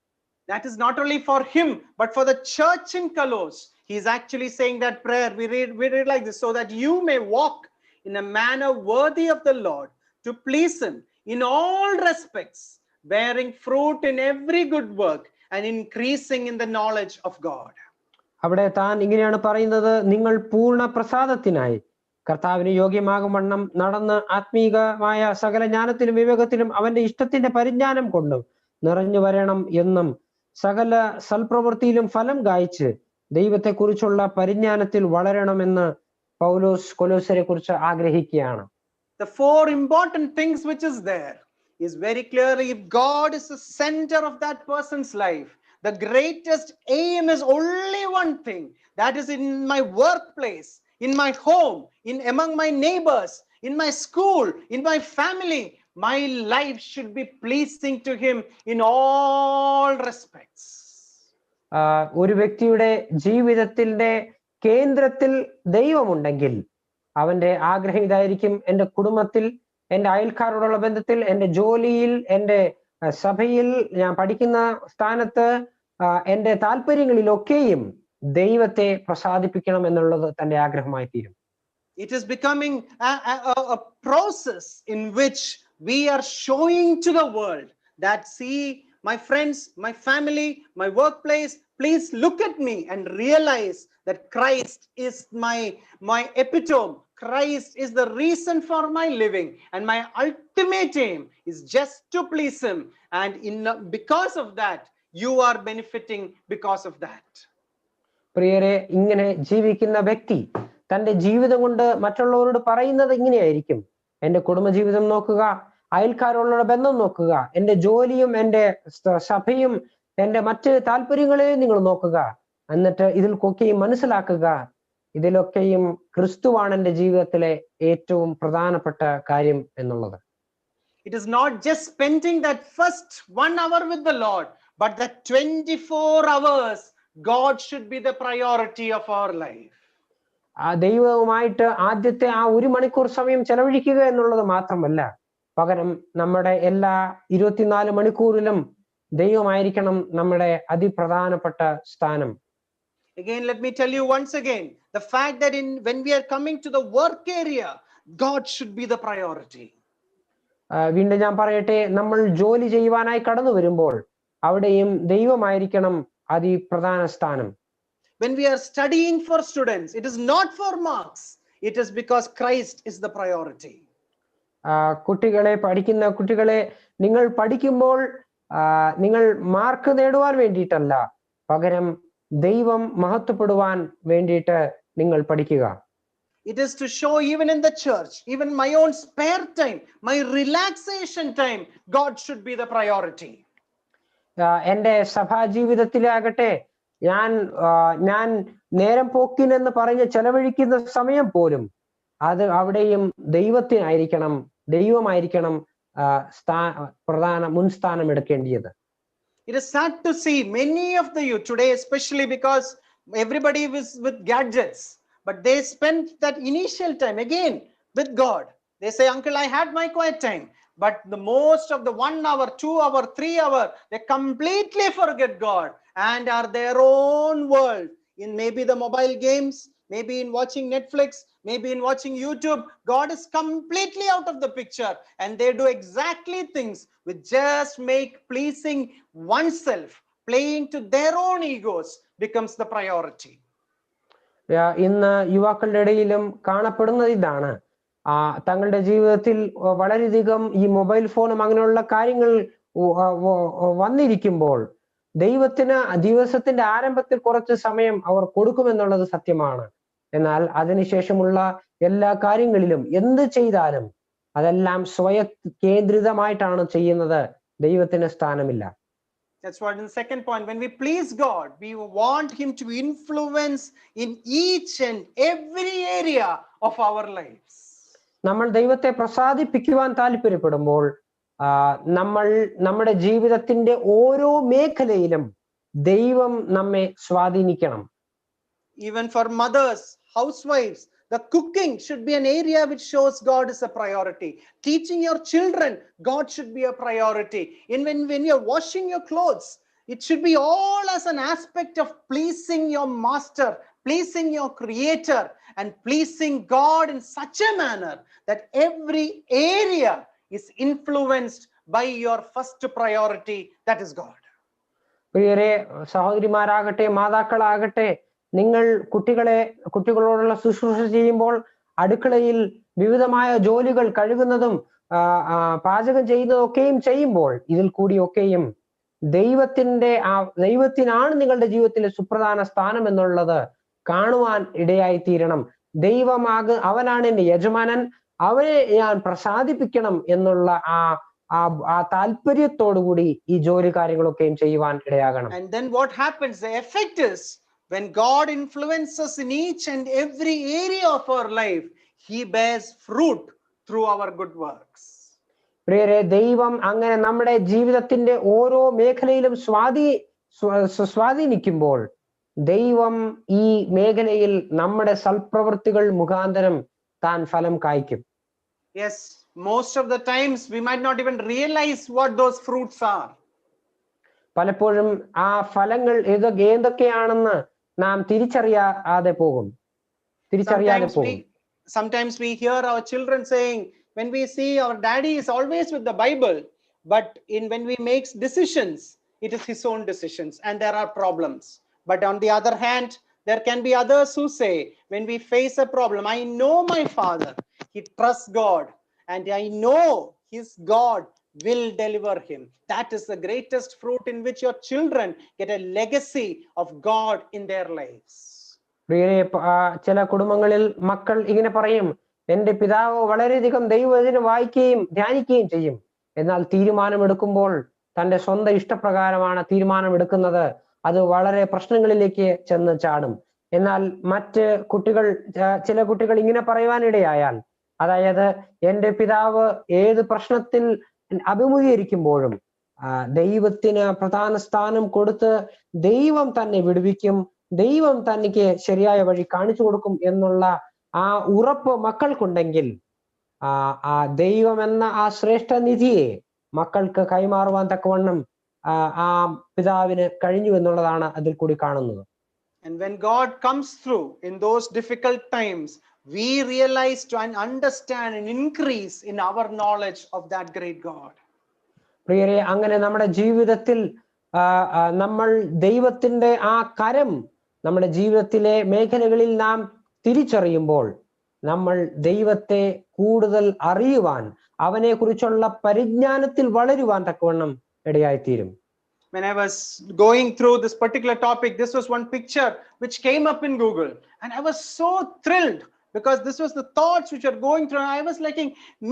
That is not only for him, but for the church in Colossus. He is actually saying that prayer. We read like this: so that you may walk in a manner worthy of the Lord, to please him in all respects, bearing fruit in every good work and increasing in the knowledge of God. അവിടെ താൻ ഇങ്ങനെയാണ് പറയുന്നത്: നിങ്ങൾ പൂർണ്ണ പ്രസാദത്തിനായി കർത്താവിന് യോഗ്യമാകും വണ്ണം നടന്ന് ആത്മീകമായ സകല ജ്ഞാനത്തിലും വിവേകത്തിലും അവന്റെ ഇഷ്ടത്തിന്റെ പരിജ്ഞാനം കൊണ്ടും നിറഞ്ഞു വരണം എന്നും സകല സൽപ്രവൃത്തിയിലും ഫലം കായ്ച്ച് ദൈവത്തെക്കുറിച്ചുള്ള പരിജ്ഞാനത്തിൽ വളരണമെന്ന് പൗലോസ് കൊലോസ്യരെ കുറിച്ച് ആഗ്രഹിക്കുകയാണ്. The four important things which is there is very clearly, if God is the center of that person's life, the greatest aim is only one thing, that is in my workplace, in my home, in among my neighbors, in my school, in my family, my life should be pleasing to him in all respects. ഒരു വ്യക്തിയുടെ ജീവിതത്തിന്റെ കേന്ദ്രത്തിൽ ദൈവമുണ്ടെങ്കിൽ അവന്റെ ആഗ്രഹം ഇതായിരിക്കും: എന്റെ കുടുംബത്തിൽ, എന്റെ അയൽക്കാരോടുള്ള ബന്ധത്തിൽ, എന്റെ ജോലിയിൽ, എന്റെ സഭയിൽ, ഞാൻ പഠിക്കുന്ന സ്ഥാനത്ത്, എന്റെ താല്പര്യങ്ങളിലൊക്കെയും ദൈവത്തെ പ്രസാദിപ്പിക്കണം എന്നുള്ളത് തന്റെ ആഗ്രഹമായി തീരും. It is becoming a process in which we are showing to the world that, see, my friends, my family, my workplace, please look at me and realize that Christ is my epitome. Christ is the reason for my living, and my ultimate aim is just to please him, and because of that you are benefiting because of that. പ്രിയരെ, ഇങ്ങനെ ജീവിക്കുന്ന വ്യക്തി തന്റെ ജീവിതം കൊണ്ട് മറ്റുള്ളവരോട് പറയുന്നത് ഇങ്ങനെയായിരിക്കും: എന്റെ കുടുംബജീവിതം നോക്കുക, അയൽക്കാരോടുള്ള ബന്ധം നോക്കുക, എന്റെ ജോലിയും എന്റെ സഭയും എന്റെ മറ്റ് താല്പര്യങ്ങളെയും നിങ്ങൾ നോക്കുക. എന്നിട്ട് ഇതിൽക്കൊക്കെയും മനസ്സിലാക്കുക, ഇതിലൊക്കെയും ക്രിസ്തുവാണ് എന്റെ ജീവിതത്തിലെ ഏറ്റവും പ്രധാനപ്പെട്ട കാര്യം എന്നുള്ളത്. It is not just spending that first 1 hour with the Lord, but that 24 hours God should be the priority of our life. ആ ദൈവവുമായിട്ട് ആദ്യത്തെ ആ 1 മണിക്കൂർ സമയം ചെലവഴിക്കുക എന്നുള്ളത് മാത്രമല്ല, പകരം നമ്മുടെ എല്ലാ 24 മണിക്കൂറിലും ദൈവമായിരിക്കണം നമ്മുടെ അതിപ്രധാനപ്പെട്ട സ്ഥാനം. Again, let me tell you once again, the fact that when we are coming to the work area, God should be the priority. വീണ്ടും ഞാൻ പറയട്ടെ, നമ്മൾ ജോലി ചെയ്യുവാനായി കടന്നു വരുമ്പോൾ അവിടെയും ദൈവമായിരിക്കണം അതിപ്രധാന സ്ഥാനം. when we are studying for students, it is not for marks. It is because Christ is the priority. കുട്ടികളെ നിങ്ങൾ പഠിക്കുമ്പോൾ നിങ്ങൾ മാർക്ക് നേടുവാൻ വേണ്ടിയിട്ടല്ല, പകരം ദൈവം മഹത്വപ്പെടുവാൻ വേണ്ടിയിട്ട് നിങ്ങൾ പഠിക്കുക. It is to show even in the church, even my own spare time, my relaxation time, God should be the priority. എൻ്റെ സഭാ ജീവിതത്തിലാകട്ടെ, ഞാൻ നേരം പോക്കിനെന്ന് പറഞ്ഞ് ചെലവഴിക്കുന്ന സമയം പോലും അത് അവിടെയും ദൈവമായിരിക്കണം മുൻസ്ഥാനം എടുക്കേണ്ടത്. It is sad to see many of the youth today, especially because everybody is with gadgets, but they spend that initial time again with God. They say, uncle, I had my quiet time, but the most of the 1 hour, 2 hour, 3 hour, they completely forget God and are their own world in maybe the mobile games, maybe in watching Netflix, maybe in watching YouTube. God is completely out of the picture, and they do exactly things which just make pleasing oneself, playing to their own egos, becomes the priority. ഇന്ന് യുവാക്കളുടെ ഇടയിലും കാണപ്പെടുന്നത് ഇതാണ്. തങ്ങളുടെ ജീവിതത്തിൽ വളരെയധികം ഈ mobile ഫോണും അങ്ങനെയുള്ള കാര്യങ്ങൾ വന്നിരിക്കുമ്പോൾ ദൈവത്തിന് ദിവസത്തിന്റെ ആരംഭത്തിൽ കുറച്ച് സമയം അവർ കൊടുക്കുമെന്നുള്ളത് സത്യമാണ്. എന്നാൽ അതിനുശേഷമുള്ള എല്ലാ കാര്യങ്ങളിലും എന്ത് ചെയ്താലും അതെല്ലാം സ്വയകേന്ദ്രിതമായിട്ടാണ് ചെയ്യുന്നത്. ദൈവത്തിന് സ്ഥാനമില്ല. That's what in the second point, when we please God, we want him to influence in each and every area of our lives. നമ്മൾ ദൈവത്തെ പ്രസാദിപ്പിക്കുവാൻ താല്പര്യപ്പെടുമ്പോൾ നമ്മുടെ ജീവിതത്തിന്റെ ഓരോ മേഖലയിലും ദൈവം നമ്മെ സ്വാധീനിക്കണം. Even for mothers, housewives, the cooking should be an area which shows God is a priority. Teaching your children, God should be a priority. And when you're washing your clothes, it should be all as an aspect of pleasing your master, pleasing your creator, and pleasing God in such a manner that every area is influenced by your first priority, that is God. പ്രിയരെ സഹോദരിമാരാകട്ടെ, മാതാക്കളാകട്ടെ, നിങ്ങൾ കുട്ടികളോടുള്ള ശുശ്രൂഷ ചെയ്യുമ്പോൾ, അടുക്കളയിൽ വിവിധമായ ജോലികൾ കഴുകുന്നതും പാചകം ചെയ്യുന്നതും ഒക്കെയും ചെയ്യുമ്പോൾ ഇതിൽ കൂടിയൊക്കെയും ദൈവത്തിനാണ് നിങ്ങളുടെ ജീവിതത്തിലെ സുപ്രധാന സ്ഥാനം എന്നുള്ളത് കാണുവാൻ ഇടയായി തീരണം. അവനാണ് എന്റെ യജമാനൻ, അവനെ ഞാൻ പ്രസാദിപ്പിക്കണം എന്നുള്ള ആ താല്പര്യത്തോടുകൂടി ഈ ജോലി കാര്യങ്ങളൊക്കെയും ചെയ്യുവാൻ ഇടയാകണം. And then what happens, the effect is, when God influences in each and every area of our life, he bears fruit through our good works. പ്രിയരെ, ദൈവം അങ്ങനെ നമ്മുടെ ജീവിതത്തിന്റെ ഓരോ മേഖലയിലും സ്വാധീനിക്കുമ്പോൾ ദൈവം ഈ മേഖലയിൽ നമ്മുടെ സൽപ്രവൃത്തികൾ മുഖാന്തരം താൻ ഫലം കായ്ക്കും. Yes, most of the times we might not even realize what those fruits are. പലപ്പോഴും ആ ഫലങ്ങൾ ഏതൊക്കെയാണെന്ന് നാം തിരിച്ചറിയാതെ പോകും. Sometimes we hear our children saying, when we see our daddy is always with the Bible, but when we make decisions, it is his own decisions and there are problems. But on the other hand, there can be others who say, when we face a problem, I know my father, he trusts God, and I know his God will deliver him. That is the greatest fruit in which your children get a legacy of God in their lives. പ്രിയരെ, ചില കുടുംബങ്ങളിൽ മക്കൾ ഇങ്ങനെ പറയും, എന്റെ പിതാവ് വളരെയധികം ദൈവവചനം വായിക്കുകയും ധ്യാനിക്കുകയും ചെയ്യും, എന്നാൽ തീരുമാനമെടുക്കുമ്പോൾ തന്റെ സ്വന്തം ഇഷ്ടപ്രകാരമാണ് തീരുമാനമെടുക്കുന്നത്. അത് വളരെ പ്രശ്നങ്ങളിലേക്ക് ചെന്ന് ചാടും. എന്നാൽ ചില കുട്ടികൾ ഇങ്ങനെ പറയുവാനിടയായാൽ, അതായത് എന്റെ പിതാവ് ഏത് പ്രശ്നത്തിൽ അഭിമുഖീകരിക്കുമ്പോഴും ദൈവത്തിന് പ്രധാന സ്ഥാനം കൊടുത്ത് ദൈവം തന്നെ വിടുവിക്കും, ദൈവം തനിക്ക് ശരിയായ വഴി കാണിച്ചു കൊടുക്കും എന്നുള്ള ആ ഉറപ്പ് മക്കൾക്കുണ്ടെങ്കിൽ ആ ദൈവം എന്ന ആ ശ്രേഷ്ഠ നിധിയെ മക്കൾക്ക് കൈമാറുവാൻ തക്കവണ്ണം ആ പിതാവിന് കഴിഞ്ഞു എന്നുള്ളതാണ് അതിൽ കൂടി കാണുന്നത്. And when God comes through in those difficult times, we realize to understand and increase in our knowledge of that great God. പ്രിയരെ, അങ്ങനെ നമ്മുടെ ജീവിതത്തിൽ നമ്മൾ ദൈവത്തിന്റെ ആ കരം നമ്മുടെ ജീവിതത്തിലെ മേഖലകളിൽ നാം തിരിച്ചറിയുമ്പോൾ നമ്മൾ ദൈവത്തെ കൂടുതൽ അറിയുവാൻ അവനെ കുറിച്ചുള്ള പരിജ്ഞാനത്തിൽ വളരുവാൻ തക്കവണ്ണം ഇടയായിത്തീരും. When I was going through this particular topic, this was one picture which came up in Google, and I was so thrilled because this was the thoughts which are going through. And I was like,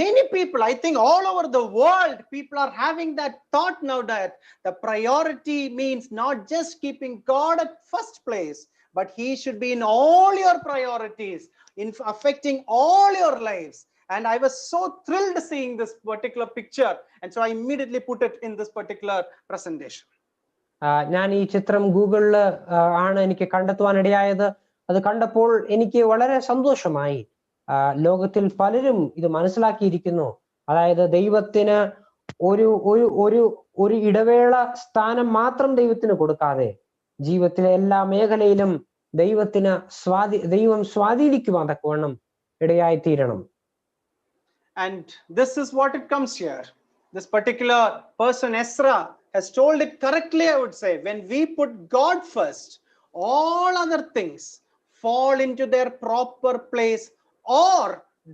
many people, I think all over the world, people are having that thought now, that the priority means not just keeping God at first place, but he should be in all your priorities, in affecting all your lives. And I was so thrilled seeing this particular picture, and so I immediately put it in this particular presentation. ഞാൻ ഈ ചിത്രം ഗൂഗിളിൽ ആണ് എനിക്ക് കണ്ടെത്തുവാനിടയായത്. അത് കണ്ടപ്പോൾ എനിക്ക് വളരെ സന്തോഷമായി. ലോകത്തിൽ പലരും ഇത് മനസ്സിലാക്കിയിരിക്കുന്നു. അതായത് ദൈവത്തിന് ഒരു ഒരു ഒരു ഒരു ഇടവേള സ്ഥാനം മാത്രം ദൈവത്തിന് കൊടുക്കാതെ ജീവിതത്തിലെ എല്ലാ മേഖലയിലും ദൈവം സ്വാധീനിക്കുവാൻ തക്കവണ്ണം ഇടയായിത്തീരണം. And this is what it comes here. This particular person, Ezra, has told it correctly, I would say. When we put God first, all other things fall into their proper place or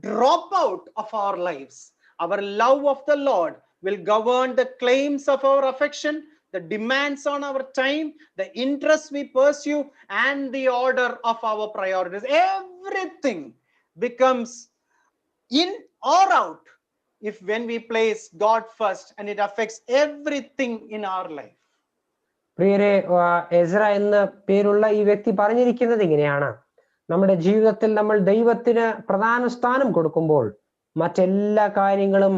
drop out of our lives. Our love of the Lord will govern the claims of our affection, the demands on our time, the interests we pursue, and the order of our priorities. Everything becomes in or out if when we place God first, and it affects everything in our life. പ്രിയരെ, എസ്ര എന്ന പേരുള്ള ഈ വ്യക്തി പറഞ്ഞിരിക്കുന്നത് ഇങ്ങനെയാണ്: നമ്മുടെ ജീവിതത്തിൽ നമ്മൾ ദൈവത്തിന് പ്രധാന സ്ഥാനം കൊടുക്കുമ്പോൾ മറ്റെല്ലാ കാര്യങ്ങളും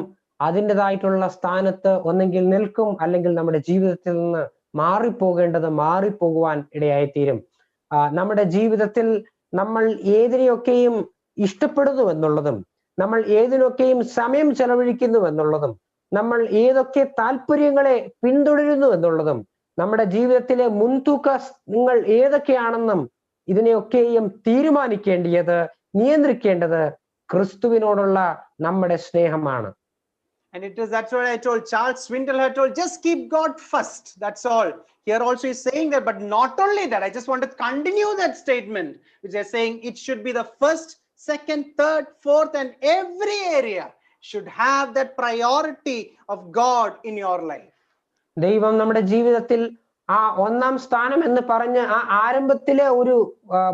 അതിൻ്റെതായിട്ടുള്ള സ്ഥാനത്ത് ഒന്നെങ്കിൽ നിൽക്കും, അല്ലെങ്കിൽ നമ്മുടെ ജീവിതത്തിൽ നിന്ന് മാറിപ്പോകുവാൻ ഇടയായിത്തീരും. നമ്മുടെ ജീവിതത്തിൽ നമ്മൾ ഏതിനെയൊക്കെയും ഇഷ്ടപ്പെടുന്നു എന്നുള്ളതും നമ്മൾ ഏതിനൊക്കെയും സമയം ചെലവഴിക്കുന്നു എന്നുള്ളതും നമ്മൾ ഏതൊക്കെ താല്പര്യങ്ങളെ പിന്തുടരുന്നു എന്നുള്ളതും നമ്മുടെ ജീവിതത്തിലെ മുൻതൂക്കങ്ങൾ ഏതൊക്കെയാണെന്നും ഇതിനെയൊക്കെയും തീരുമാനിക്കേണ്ടത്, നിയന്ത്രിക്കേണ്ടത് ക്രിസ്തുവിനോടുള്ള നമ്മുടെ സ്നേഹമാണ്. And that's what I told. Charles Swindoll had told, just keep God first. That's all. Here also he's saying that, but not only that. I just want to continue that statement, which is saying it should be the first, second, third, fourth, and every area should have that priority of God in your life. ദൈവം നമ്മുടെ ജീവിതത്തിൽ ആ ഒന്നാം സ്ഥാനം എന്ന് പറഞ്ഞ് ആ ആരംഭത്തിലെ ഒരു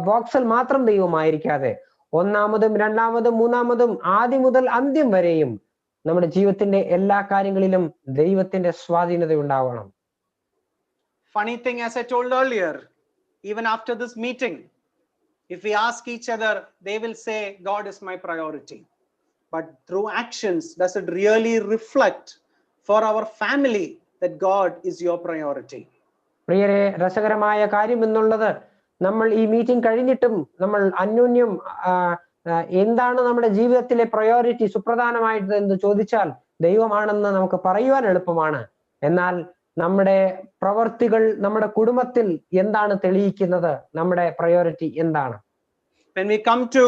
ബോക്സിൽ മാത്രം ദൈവമായിരിക്കാതെ ഒന്നാമതും രണ്ടാമതും മൂന്നാമതും ആദ്യം മുതൽ അന്ത്യം വരെയും നമ്മുടെ ജീവിതത്തിന്റെ എല്ലാ കാര്യങ്ങളിലും ദൈവത്തിന്റെ സ്വാധീനത ഉണ്ടാവണം. Funny thing, as I told earlier, even after this meeting, if we ask each other, they will say God is my priority. But through actions, does it really reflect for our family that God is your priority? പ്രിയരെ, രസകരമായ കാര്യം എന്നുള്ളത്, നമ്മൾ ഈ meeting കഴിഞ്ഞിട്ടും നമ്മൾ അന്യോന്യം എന്താണ് നമ്മുടെ ജീവിതത്തിലെ പ്രയോറിറ്റി, സുപ്രധാനമായിട്ട് എന്ന് ചോദിച്ചാൽ ദൈവമാണെന്ന് നമുക്ക് പറയുവാൻ എളുപ്പമാണ്. എന്നാൽ നമ്മുടെ പ്രവർത്തികൾ നമ്മുടെ കുടുംബത്തിൽ എന്താണ് തെളിയിക്കുന്നത്? നമ്മുടെ പ്രയോറിറ്റി എന്താണ്? When we come to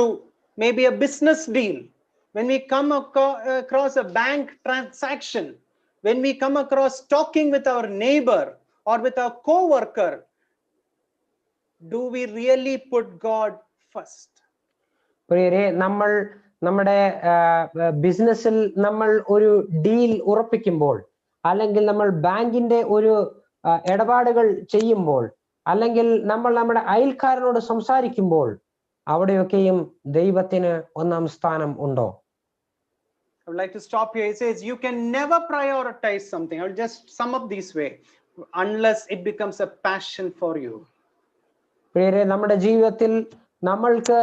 maybe a business deal, when we come across a bank transaction, when we come across talking with our neighbor or with our co-worker, do we really put God first? പ്രിയരെ, നമ്മൾ നമ്മുടെ ബിസിനസ്സിൽ നമ്മൾ ഒരു deal ഉറപ്പിക്കുമ്പോൾ, അല്ലെങ്കിൽ നമ്മൾ ബാങ്കിന്റെ ഒരു ഇടപാടുകൾ ചെയ്യുമ്പോൾ, അല്ലെങ്കിൽ നമ്മൾ നമ്മുടെ അയൽക്കാരനോട് സംസാരിക്കുമ്പോൾ, അവിടെയൊക്കെയും ദൈവത്തിന് ഒന്നാം സ്ഥാനം ഉണ്ടോ? I would like to stop here. It says you can never prioritize something. I will just sum up this way, unless it becomes a passion for you. പ്രിയരെ, നമ്മുടെ ജീവിതത്തിൽ നമ്മൾക്ക്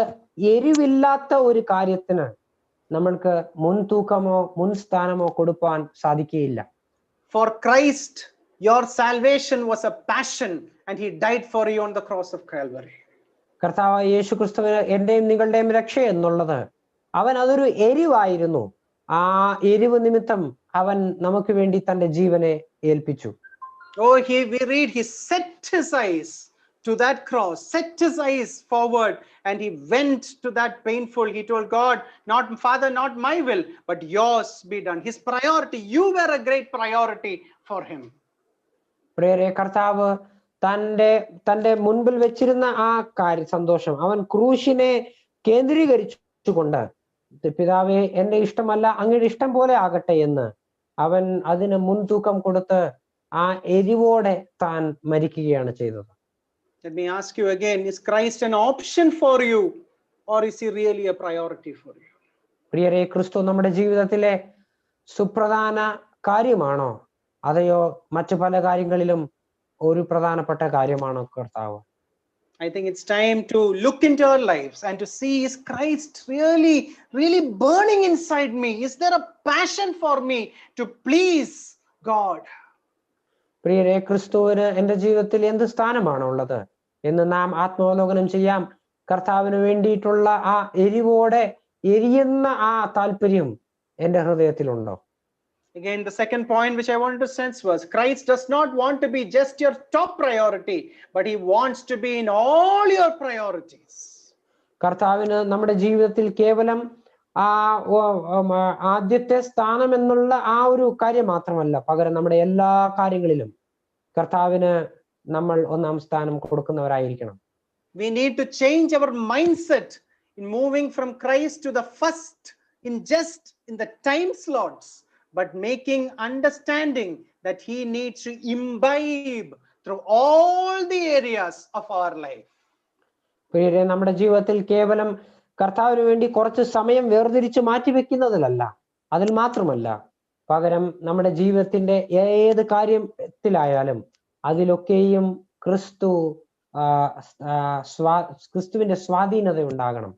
എരിവില്ലാത്ത ഒരു കാര്യത്തിന് നമ്മൾക്ക് മുൻതൂക്കമോ മുൻസ്ഥാനമോ കൊടുക്കാൻ സാധിക്കുകയില്ല. For Christ, your salvation was a passion, and he died for you on the cross of Calvary. കർത്താവായ യേശു ക്രിസ്തുവിന് എന്റെയും നിങ്ങളുടെയും രക്ഷ എന്നുള്ളത് അവൻ അതൊരു എരിവായിരുന്നു. ആ എരിവ് നിമിത്തം അവൻ നമുക്ക് വേണ്ടി തന്റെ ജീവനെ ഏൽപ്പിച്ചു. Oh, we read he set his eyes to that cross, set his eyes forward, and he went to that painful. He told God, not Father, not my will, but yours be done. His priority, you were a great priority for him. പ്രിയരെ, കർത്താവ് തന്റെ മുൻപിൽ വെച്ചിരുന്ന ആ സന്തോഷം അവൻ ക്രൂശിനെ കേന്ദ്രീകരിച്ചുകൊണ്ട് പിതാവേ എന്റെ ഇഷ്ടമല്ല അങ്ങയുടെ ഇഷ്ടം പോലെ ആകട്ടെ എന്ന് അവൻ അതിന് മുൻതൂക്കം കൊടുത്ത് ആ എരിവോടെ താൻ മരിക്കുകയാണ് ചെയ്തത്. Let me ask you again, is Christ an option for you or is he really a priority for you? പ്രിയരെ, ക്രിസ്തു നമ്മുടെ ജീവിതത്തിലെ സുപ്രധാന കാര്യമാണോ അതെയോ മറ്റു പല കാര്യങ്ങളിലും ഒരു പ്രധാനപ്പെട്ട കാര്യമാണോ കർത്താവ്? I think it's time to look into our lives and to see, is Christ really burning inside me? Is there a passion for me to please God? പ്രിയരെ, ക്രിസ്തുവിന് എന്റെ ജീവിതത്തിൽ എന്ത് സ്ഥാനമാണ് ഉള്ളത് എന്ന് നാം ആത്മാവലോകനം ചെയ്യാം. കർത്താവിന് വേണ്ടിയിട്ടുള്ള ആ എരിവോടെ എരിയുന്ന ആ താല്പര്യം എന്റെ ഹൃദയത്തിലുണ്ടോ? Again, the second point which I wanted to sense was, Christ does not want to be just your top priority, but he wants to be in all your priorities. കർത്താവിന് നമ്മുടെ ജീവിതത്തിൽ കേവലം ആ ആദ്യത്തെ സ്ഥാനം എന്നുള്ള ആ ഒരു കാര്യം മാത്രമല്ല, പകരം നമ്മുടെ എല്ലാ കാര്യങ്ങളിലും കർത്താവിന് നമ്മൾ ഒന്നാം സ്ഥാനം കൊടുക്കുന്നവരായിരിക്കണം. We need to change our mindset in moving from Christ to the first in the time slots, but making understanding that he needs to imbibe through all the areas of our life. പ്രിയരെ, നമ്മുടെ ജീവിതത്തിൽ കേവലം കർത്താവിന് വേണ്ടി കുറച്ച് സമയം വേർതിരിച്ച് മാറ്റിവെക്കുന്നതിലല്ല, അതിൽ മാത്രമല്ല, പകരം നമ്മുടെ ജീവിതത്തിന്റെ ഏത് കാര്യത്തിലായാലും അതിലൊക്കെയും ക്രിസ്തുവിന്റെ സ്വാധീനത ഉണ്ടാകണം.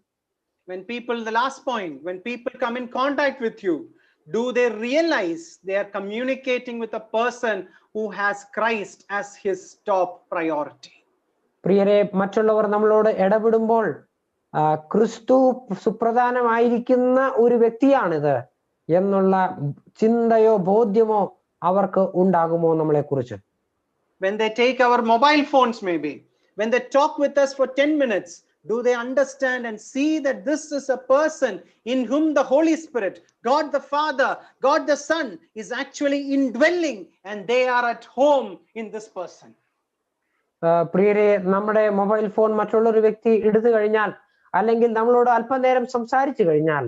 When people, the last point, when people come in contact with you, do they realize they are communicating with a person who has Christ as his top priority? പ്രിയരെ, മറ്റുള്ളവർ നമ്മളോട് ഇടപെടുമ്പോൾ ക്രിസ്തു സുപ്രധാനമായിരിക്കുന്ന ഒരു വ്യക്തിയാണിത് എന്നുള്ള ചിന്തയോ ബോധ്യമോ അവർക്ക് ഉണ്ടാകുമോ നമ്മളെ കുറിച്ച്? When they take our mobile phones, maybe when they talk with us for 10 minutes, do they understand and see that this is a person in whom the Holy Spirit, God the Father, God the Son is actually indwelling, and they are at home in this person? പ്രിയരെ, നമ്മുടെ mobile phone മറ്റുള്ളൊരു വ്യക്തി എടുത്തു കഴിഞ്ഞാൽ അല്ലെങ്കിൽ നമ്മളോട് അല്പനേരം സംസാരിച്ചു കഴിഞ്ഞാൽ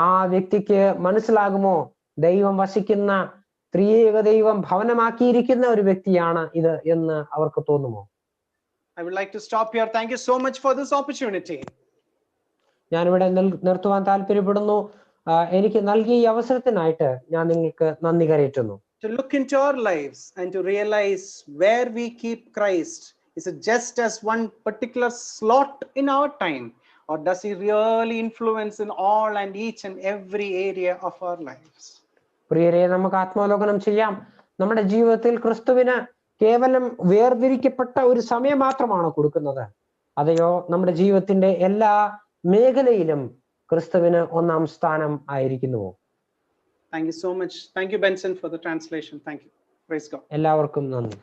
ആ വ്യക്തിക്ക് മനസ്സിലാകുമോ ദൈവം വസിക്കുന്ന ത്രിയേക ദൈവം ഭവനമാക്കിയിരിക്കുന്ന ഒരു വ്യക്തിയാണ് ഇത് എന്ന് അവർക്ക് തോന്നുമോ? I would like to stop here. Thank you so much for this opportunity. ഞാനിവിടെ നിർത്തുവാൻ താല്പര്യപ്പെടുന്നു. എനിക്ക് നൽകിയ ഈ അവസരത്തിനായിട്ട് ഞാൻ നിങ്ങൾക്ക് നന്ദി കരയറ്റുന്നു. To look into our lives and to realize where we keep Christ. Is it just as one particular slot in our time, or does he really influence in all and each and every area of our lives? പ്രിയരെ, നമുക്ക് ആത്മാവലോകനം ചെയ്യാം. നമ്മുടെ ജീവിതത്തിൽ ക്രിസ്തുവിന് കേവലം വേർതിരിക്കപ്പെട്ട ഒരു സമയം മാത്രമാണോ കൊടുക്കുന്നത്, അതെയോ നമ്മുടെ ജീവിതത്തിന്റെ എല്ലാ മേഖലയിലും ക്രിസ്തുവിന് ഒന്നാം സ്ഥാനം ആയിരിക്കുന്നുവോ? Thank you so much. Thank you, Benson, for the translation. Thank you. Praise God. എല്ലാവർക്കും നന്ദി.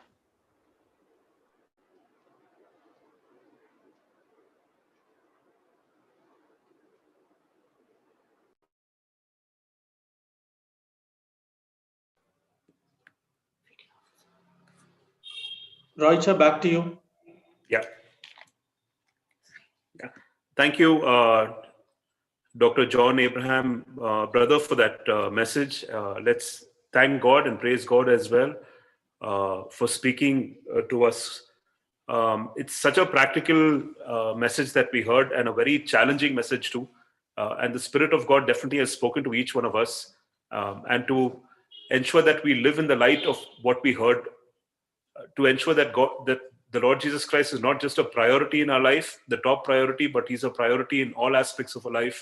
Roicha, back to you. Yeah. Thank you, Dr. John Abraham, brother, for that message. Let's thank God and praise God as well for speaking to us. It's such a practical message that we heard, and a very challenging message too. And the Spirit of God definitely has spoken to each one of us, and to ensure that we live in the light of what we heard, to ensure that the Lord Jesus Christ is not just a priority in our life, the top priority, but he's a priority in all aspects of our life.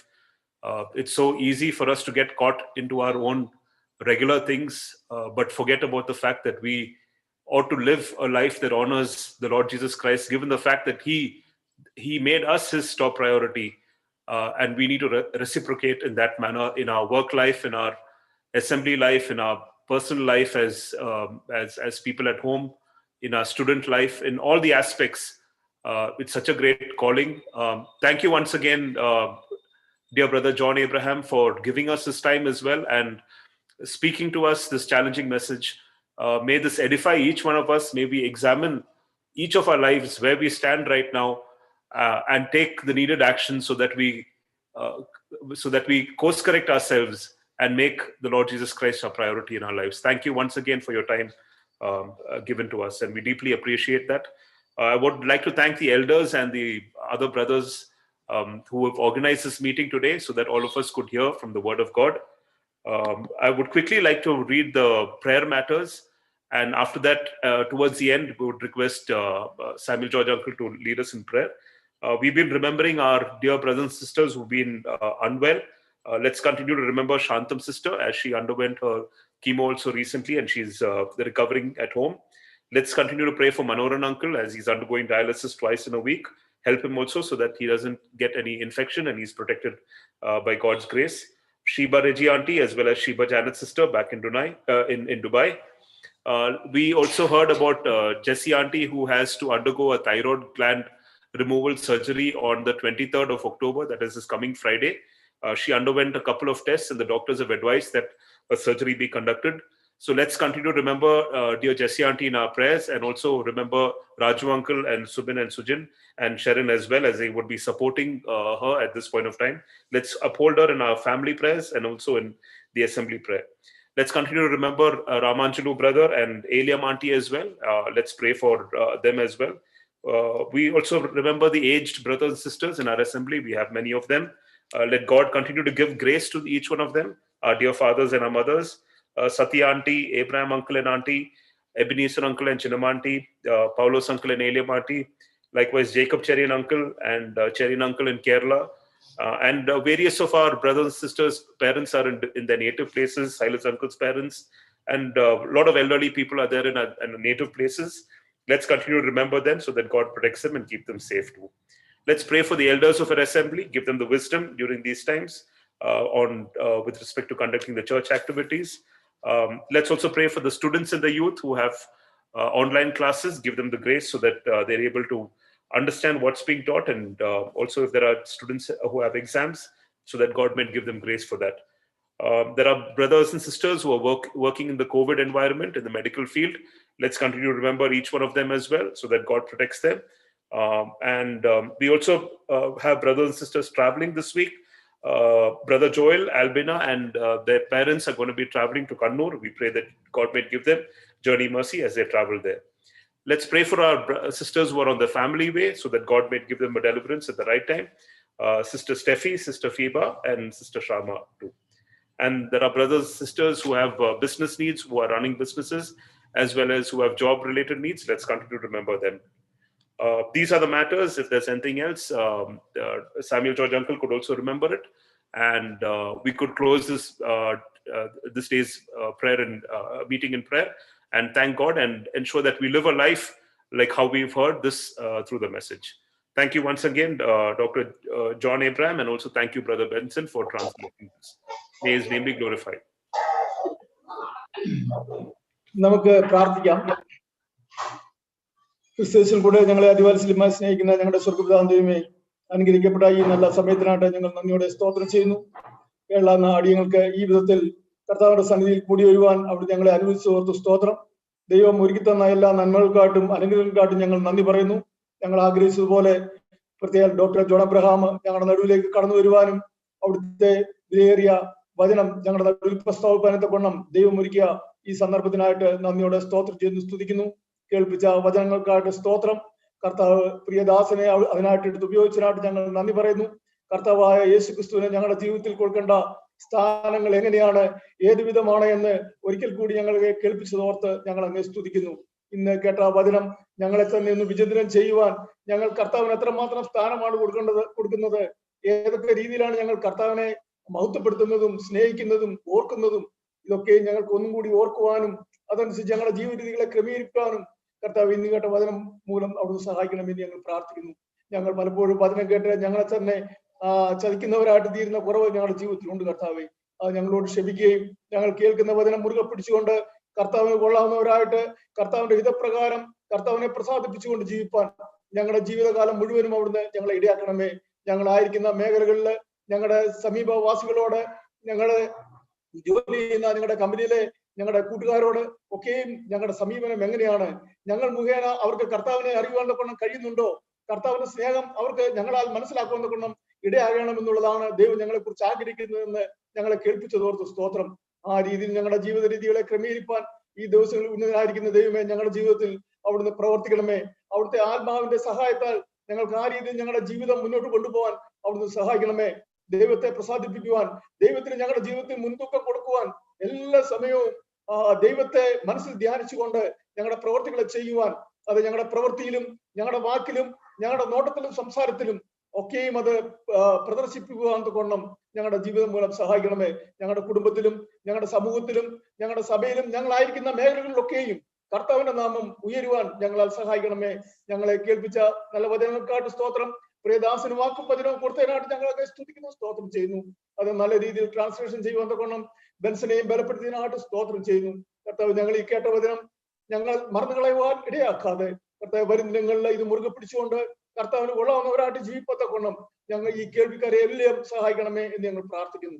It's so easy for us to get caught into our own regular things, but forget about the fact that we ought to live a life that honors the Lord Jesus Christ, given the fact that he made us his top priority, and we need to reciprocate in that manner in our work life, in our assembly life, in our personal life as people at home, in our student life, in all the aspects. It's such a great calling. Thank you once again, dear brother John Abraham, for giving us this time as well and speaking to us this challenging message. May this edify each one of us. May we examine each of our lives, where we stand right now, and take the needed action so that we course correct ourselves and make the Lord Jesus Christ our priority in our lives. Thank you once again for your time given to us, and we deeply appreciate that. I would like to thank the elders and the other brothers who have organized this meeting today so that all of us could hear from the Word of God. I would quickly like to read the prayer matters, and after that, towards the end, we would request Samuel George Uncle to lead us in prayer. We've been remembering our dear brothers and sisters who've been unwell. Let's continue to remember Shantam sister as she underwent her chemo also recently, and she's recovering at home. Let's continue to pray for Manoran uncle as he's undergoing dialysis twice in a week. Help him also so that he doesn't get any infection and he's protected by God's grace. Sheba Reggie auntie as well as Sheba Janet sister back in Dubai. We also heard about Jessie auntie who has to undergo a thyroid gland removal surgery on the 23rd of October, that is this coming Friday. She underwent a couple of tests and the doctors have advised that a surgery be conducted. So let's continue to remember dear Jessie auntie in our prayers, and also remember Raju uncle and Subin and Sujin and Sharon as well, as they would be supporting her at this point of time. Let's uphold her in our family prayers and also in the assembly prayer. Let's continue to remember Ramanjulu brother and Eliam auntie as well. Let's pray for them as well. We also remember the aged brothers and sisters in our assembly. We have many of them. Let God continue to give grace to each one of them, our dear fathers and our mothers, Satya auntie, Abraham uncle and auntie, Ebenezer uncle and Chinam auntie, Paulos uncle and Eliam auntie, likewise Jacob Cherian uncle and Cherian uncle in Kerala, and various of our brothers and sisters' parents are in their native places, Silas uncle's parents, and a lot of elderly people are there in native places. Let's continue to remember them so that God protects them and keep them safe too. Let's pray for the elders of our assembly, give them the wisdom during these times with respect to conducting the church activities. Let's also pray for the students and the youth who have online classes, give them the grace so that they're able to understand what's being taught, and also if there are students who have exams, so that God might give them grace for that. There are brothers and sisters who are working in the COVID environment in the medical field. Let's continue to remember each one of them as well so that God protects them. We also have brothers and sisters traveling this week. Brother Joel, Albina, and their parents are going to be traveling to Kannur. We pray that God may give them journey mercy as they travel there. Let's pray for our sisters who are on the family way so that God may give them a deliverance at the right time. Sister Steffi, Sister Fiba, and Sister Shama too. And there are brothers and sisters who have business needs, who are running businesses, as well as who have job-related needs. Let's continue to remember them. These are the matters. If there's anything else, Samuel George Uncle could also remember it. And we could close this day's prayer and meeting in prayer and thank God and ensure that we live a life like how we've heard this through the message. Thank you once again, Dr. John Abraham, and also thank you, Brother Benson, for translating this. May his name be glorified. നമുക്ക് പ്രാർത്ഥിക്കാം. ക്രിസ്തുവിൽ കൂടെ ഞങ്ങളെ അതിവാത്സല്യമായി സ്നേഹിക്കുന്ന ഞങ്ങളുടെ സ്വർഗ്ഗപിതാവിന്റെ അനുഗ്രഹിക്കപ്പെട്ട ഈ നല്ല സമയത്തിനായിട്ട് ഞങ്ങൾ നന്ദിയോടെ സ്തോത്രം ചെയ്യുന്നു. കേരള അടിയങ്ങൾക്ക് ഈ വിധത്തിൽ കർത്താവിന്റെ സന്നിധിയിൽ കൂടി വരുവാൻ അവിടെ ഞങ്ങളെ അനുവദിച്ചു ഓർത്തു സ്തോത്രം. ദൈവം ഒരുക്കി തന്ന എല്ലാ നന്മകൾക്കായിട്ടും അനുഗ്രഹങ്ങൾക്കായിട്ടും ഞങ്ങൾ നന്ദി പറയുന്നു. ഞങ്ങൾ ആഗ്രഹിച്ചതുപോലെ പ്രത്യേകം ഡോക്ടർ ജോൺ അബ്രഹാം ഞങ്ങളുടെ നടുവിലേക്ക് കടന്നു വരുവാനും അവിടുത്തെ വിലയേറിയ വചനം ഞങ്ങളുടെ നടുവിൽ പ്രസ്താവിപ്പാനത്തെ കൊണ്ണം ദൈവം ഒരുക്കിയ ഈ സന്ദർഭത്തിനായിട്ട് നന്ദിയോടെ സ്തോത്രം ചെയ്ത് സ്തുതിക്കുന്നു. കേൾപ്പിച്ച വചനങ്ങൾക്കായിട്ട് സ്തോത്രം. കർത്താവ് പ്രിയദാസനെ അതിനായിട്ട് എടുത്ത് ഉപയോഗിച്ചതിനായിട്ട് ഞങ്ങൾ നന്ദി പറയുന്നു. കർത്താവായ യേശു ക്രിസ്തുവിനെ ഞങ്ങളുടെ ജീവിതത്തിൽ കൊടുക്കേണ്ട സ്ഥാനങ്ങൾ എങ്ങനെയാണ്, ഏത് വിധമാണ് എന്ന് ഒരിക്കൽ കൂടി ഞങ്ങളെ കേൾപ്പിച്ചതോർത്ത് ഞങ്ങൾ അങ്ങ് സ്തുതിക്കുന്നു. ഇന്ന് കേട്ട വചനം ഞങ്ങളെ തന്നെ ഒന്ന് വിചിന്തനം ചെയ്യുവാൻ ഞങ്ങൾ കർത്താവിന് എത്രമാത്രം സ്ഥാനമാണ് കൊടുക്കുന്നത്, ഏതൊക്കെ രീതിയിലാണ് ഞങ്ങൾ കർത്താവിനെ മഹത്വപ്പെടുത്തുന്നതും സ്നേഹിക്കുന്നതും ഓർക്കുന്നതും, ഇതൊക്കെ ഞങ്ങൾക്ക് ഒന്നും കൂടി ഓർക്കുവാനും അതനുസരിച്ച് ഞങ്ങളുടെ ജീവിത രീതികളെ ക്രമീകരിക്കാനും കർത്താവ് ഇന്ന് കേട്ട വചനം മൂലം അവിടുന്ന് സഹായിക്കണമെന്ന് ഞങ്ങൾ പ്രാർത്ഥിക്കുന്നു. ഞങ്ങൾ പലപ്പോഴും വചനം കേട്ട് ഞങ്ങളെ തന്നെ ചതിക്കുന്നവരായിട്ട് തീരുന്ന കുറവ് ഞങ്ങളുടെ ജീവിതത്തിലുണ്ട്. കർത്താവെ, അത് ഞങ്ങളോട് ക്ഷമിക്കുകയും ഞങ്ങൾ കേൾക്കുന്ന വചനം മുറുകെ പിടിച്ചുകൊണ്ട് കർത്താവിന് കൊള്ളാവുന്നവരായിട്ട് കർത്താവിന്റെ ഹിതപ്രകാരം കർത്താവിനെ പ്രസാദിപ്പിച്ചുകൊണ്ട് ജീവിപ്പാൻ ഞങ്ങളുടെ ജീവിതകാലം മുഴുവനും അവിടുന്ന് ഞങ്ങളെ ഇടയാക്കണമേ. ഞങ്ങളായിരിക്കുന്ന മേഖലകളിൽ ഞങ്ങളുടെ സമീപവാസികളോട്, ഞങ്ങളുടെ ജോലി ചെയ്യുന്ന ഞങ്ങളുടെ കമ്പനിയിലെ ഞങ്ങളുടെ കൂട്ടുകാരോട് ഒക്കെയും ഞങ്ങളുടെ സമീപനം എങ്ങനെയാണ്? ഞങ്ങൾ മുഖേന അവർക്ക് കർത്താവിനെ അറിയുവാൻ കൊണ്ടും കഴിയുന്നുണ്ടോ? കർത്താവിന്റെ സ്നേഹം അവർക്ക് ഞങ്ങളാൽ മനസ്സിലാക്കുവാൻ കൊണ്ടും ഇടയാകണമെന്നുള്ളതാണ് ദൈവം ഞങ്ങളെ കുറിച്ച് ആഗ്രഹിക്കുന്നതെന്ന് ഞങ്ങളെ കേൾപ്പിച്ചതോർത്ത് സ്തോത്രം. ആ രീതിയിൽ ഞങ്ങളുടെ ജീവിത രീതികളെ ക്രമീകരിപ്പാൻ ഈ ദിവസങ്ങളിൽ ഉന്നതനായിരിക്കുന്ന ദൈവമേ, ഞങ്ങളുടെ ജീവിതത്തിൽ അവിടുന്ന് പ്രവർത്തിക്കണമേ. അവിടുത്തെ ആത്മാവിന്റെ സഹായത്താൽ ഞങ്ങൾക്ക് ആ രീതിയിൽ ഞങ്ങളുടെ ജീവിതം മുന്നോട്ട് കൊണ്ടുപോകാൻ അവിടുന്ന് സഹായിക്കണമേ. ദൈവത്തെ പ്രസാദിപ്പിക്കുവാൻ, ദൈവത്തിന് ഞങ്ങളുടെ ജീവിതത്തിൽ മുൻതൂക്കം കൊടുക്കുവാൻ, എല്ലാ സമയവും ദൈവത്തെ മനസ്സിൽ ധ്യാനിച്ചുകൊണ്ട് ഞങ്ങളുടെ പ്രവർത്തികളെ ചെയ്യുവാൻ, അത് ഞങ്ങളുടെ പ്രവൃത്തിയിലും ഞങ്ങളുടെ വാക്കിലും ഞങ്ങളുടെ നോട്ടത്തിലും സംസാരത്തിലും ഒക്കെയും അത് പ്രദർശിപ്പിക്കുവാൻ കൊണ്ടും ഞങ്ങളുടെ ജീവിതം മൂലം സഹായിക്കണമേ. ഞങ്ങളുടെ കുടുംബത്തിലും ഞങ്ങളുടെ സമൂഹത്തിലും ഞങ്ങളുടെ സഭയിലും ഞങ്ങളായിരിക്കുന്ന മേഖലകളിലൊക്കെയും കർത്താവിന്റെ നാമം ഉയരുവാൻ ഞങ്ങളാൽ സഹായിക്കണമേ. ഞങ്ങളെ കേൾപ്പിച്ച നല്ല വചനങ്ങൾക്കായിട്ട് സ്തോത്രം. പ്രിയദാസന് വാക്കും വചനവും കൊടുത്തതിനായിട്ട് ഞങ്ങളൊക്കെ സ്തുതിക്കുന്നു, സ്തോത്രം ചെയ്യുന്നു. അത് നല്ല രീതിയിൽ ട്രാൻസ്ലേഷൻ ചെയ്യുവാൻ കൊണ്ടും ബെൻസിനെയും ബലപ്പെടുത്തിയതിനായിട്ട് സ്തോത്രം ചെയ്യുന്നു. കർത്താവ്, ഞങ്ങൾ ഈ കേട്ട വചനം ഞങ്ങൾ മറന്നുകളയുവാൻ ഇടയാക്കാതെ കർത്താവ് വരും ദിനങ്ങളിൽ ഇത് മുറുകെ പിടിച്ചുകൊണ്ട് കർത്താവിന് കൊള്ളാവുന്നവരായിട്ട് ജീവിപ്പത്തെ കൊണ്ടും ഞങ്ങൾ ഈ കേൾവിക്കാരെ എല്ലാം സഹായിക്കണമേ എന്ന് ഞങ്ങൾ പ്രാർത്ഥിക്കുന്നു.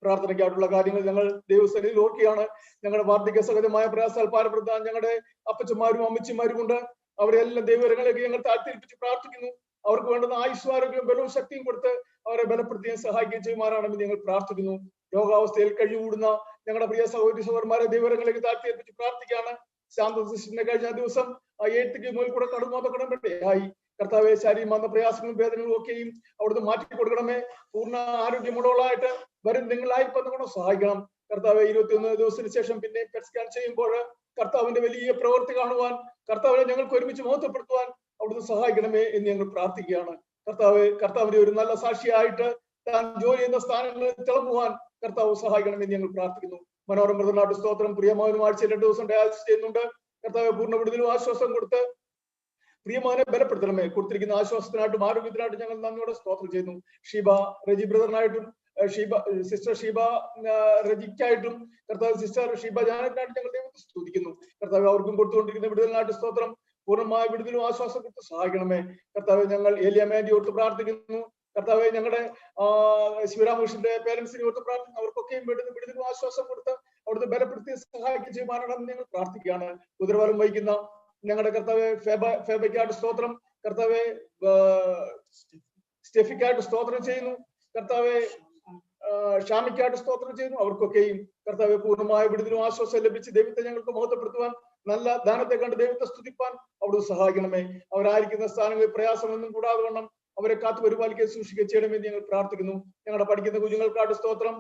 പ്രാർത്ഥനയ്ക്കായിട്ടുള്ള കാര്യങ്ങൾ ഞങ്ങൾ ദൈവസന്നിധിയിൽ ഓർക്കുകയാണ്. ഞങ്ങളുടെ വാർദ്ധക്യ സഹജമായ പ്രയാസാൽ പാരപ്പെടുത്താൻ ഞങ്ങളുടെ അപ്പച്ചന്മാരും അമ്മച്ചിമാരും കൊണ്ട് അവരെല്ലാം ദൈവങ്ങളിലേക്ക് ഞങ്ങൾ താഴ്ത്തിരിപ്പിച്ച് പ്രാർത്ഥിക്കുന്നു. അവർക്ക് വേണ്ടുന്ന ആയുസ്വാരോഗ്യവും ബലവും ശക്തിയും കൊടുത്ത് അവരെ ബലപ്പെടുത്തുകയും സഹായിക്കുകയും ചെയ്യുമാറാണെന്ന് ഞങ്ങൾ പ്രാർത്ഥിക്കുന്നു. രോഗാവസ്ഥയിൽ കഴിവുകൂടുന്ന ഞങ്ങളുടെ പ്രിയ സഹോദരി സഹോദരന്മാരെ ദൈവങ്ങളിലേക്ക് താഴ്ത്തിരിപ്പിച്ച് പ്രാർത്ഥിക്കുകയാണ്. ശാന്തസിന്റെ കഴിഞ്ഞ ദിവസം ആ 8 മുതൽ കൂടെ കടന്നുപോകണമേയായി. കർത്താവെ, ശാരീരികമായ പ്രയാസങ്ങളും വേദനകളും ഒക്കെയും അവിടുന്ന് മാറ്റി കൊടുക്കണമേ. പൂർണ്ണ ആരോഗ്യമുള്ളവളായിട്ട് വരും നിങ്ങളായി പന്നുകൊണ്ട് സഹായിക്കണം. കർത്താവെ, 21 ദിവസത്തിന് ശേഷം പിന്നെ പെറ്റ് സ്കാൻ ചെയ്യുമ്പോൾ കർത്താവിന്റെ വലിയ പ്രവൃത്തി കാണുവാൻ, കർത്താവിനെ ഞങ്ങൾക്ക് ഒരുമിച്ച് മഹത്വപ്പെടുത്തുവാൻ അവിടുന്ന് സഹായിക്കണമേ എന്ന് ഞങ്ങൾ പ്രാർത്ഥിക്കുകയാണ്. കർത്താവിന്റെ ഒരു നല്ല സാക്ഷിയായിട്ട് താൻ ജോലി ചെയ്യുന്ന സ്ഥാനങ്ങളിൽ തിളങ്ങുവാൻ കർത്താവ് സഹായിക്കണമെന്ന് ഞങ്ങൾ പ്രാർത്ഥിക്കുന്നു. മനോരമ മൃതനാട്ട് സ്തോത്രം. പ്രിയമാവനും ആഴ്ചയിൽ 2 ദിവസം ഡയാലിസിസ് ചെയ്യുന്നുണ്ട്. കർത്താവ് പൂർണ്ണ വിടുതലും ആശ്വാസം കൊടുത്ത് പ്രിയമാനെ ബലപ്പെടുത്തണമേ. കൊടുത്തിരിക്കുന്ന ആശ്വാസത്തിനായിട്ടും ആരോഗ്യത്തിനായിട്ടും ഞങ്ങൾ നന്ദിയോടെ സ്തോത്രം ചെയ്യുന്നു. ഷീബ റജി ബ്രദറിനായിട്ടും സിസ്റ്റർ ഷീബ റജിക്കായിട്ടും കർത്താവ് സിസ്റ്റർ ഷീബ ജാനറ്റിനായിട്ടും ഞങ്ങൾ ദൈവത്തെ സ്തുതിക്കുന്നു. കർത്താവ് അവർക്കും കൊടുത്തുകൊണ്ടിരിക്കുന്ന വിടുതലിനായിട്ട് സ്തോത്രം. പൂർണ്ണമായ വിടുതലും ആശ്വാസം കൊടുത്ത് സഹായിക്കണമേ. കർത്താവ്, ഞങ്ങൾ ഏലിയാമേന്റെ ഓർത്ത് പ്രാർത്ഥിക്കുന്നു. കർത്താവ്, ഞങ്ങളുടെ ശിവരാമകൃഷ്ണന്റെ പേരൻസിനെ ഓർത്ത് പ്രാർത്ഥിക്കുന്നു. അവർക്കൊക്കെയും വിടുതലും ആശ്വാസം കൊടുത്ത് അവിടുത്തെ ബലപ്പെടുത്തി സഹായിക്കുകയും ചെയ്യുവാനാണെന്ന് ഞങ്ങൾ പ്രാർത്ഥിക്കുകയാണ്. ഉദരവാലം വഹിക്കുന്ന ഞങ്ങളുടെ കർത്താവ് ഫേബയ്ക്കായിട്ട് സ്തോത്രം. കർത്താവെ, സ്റ്റെഫിക്കായിട്ട് സ്തോത്രം ചെയ്യുന്നു. കർത്താവെ, ഷാമിക്കായിട്ട് സ്തോത്രം ചെയ്യുന്നു. അവർക്കൊക്കെയും കർത്താവെ പൂർണ്ണമായ വിടുതലും ആശ്വാസം ലഭിച്ച് ദൈവത്തെ ഞങ്ങൾക്ക് മഹത്വപ്പെടുത്തുവാൻ, നല്ല ദാനത്തെ കണ്ട് ദൈവത്തെ സ്തുതിപ്പാൻ അവിടുന്ന് സഹായിക്കണമേ. അവരായിരിക്കുന്ന സ്ഥാനങ്ങളിൽ പ്രയാസമൊന്നും കൂടാതെ വണ്ണം അവരെ കാത്തു പരിപാലിക്കുകയും സൂക്ഷിക്കുകയും ചെയ്യണമെന്ന് ഞങ്ങൾ പ്രാർത്ഥിക്കുന്നു. ഞങ്ങളുടെ പഠിക്കുന്ന കുഞ്ഞുങ്ങൾക്കായിട്ട് സ്തോത്രം.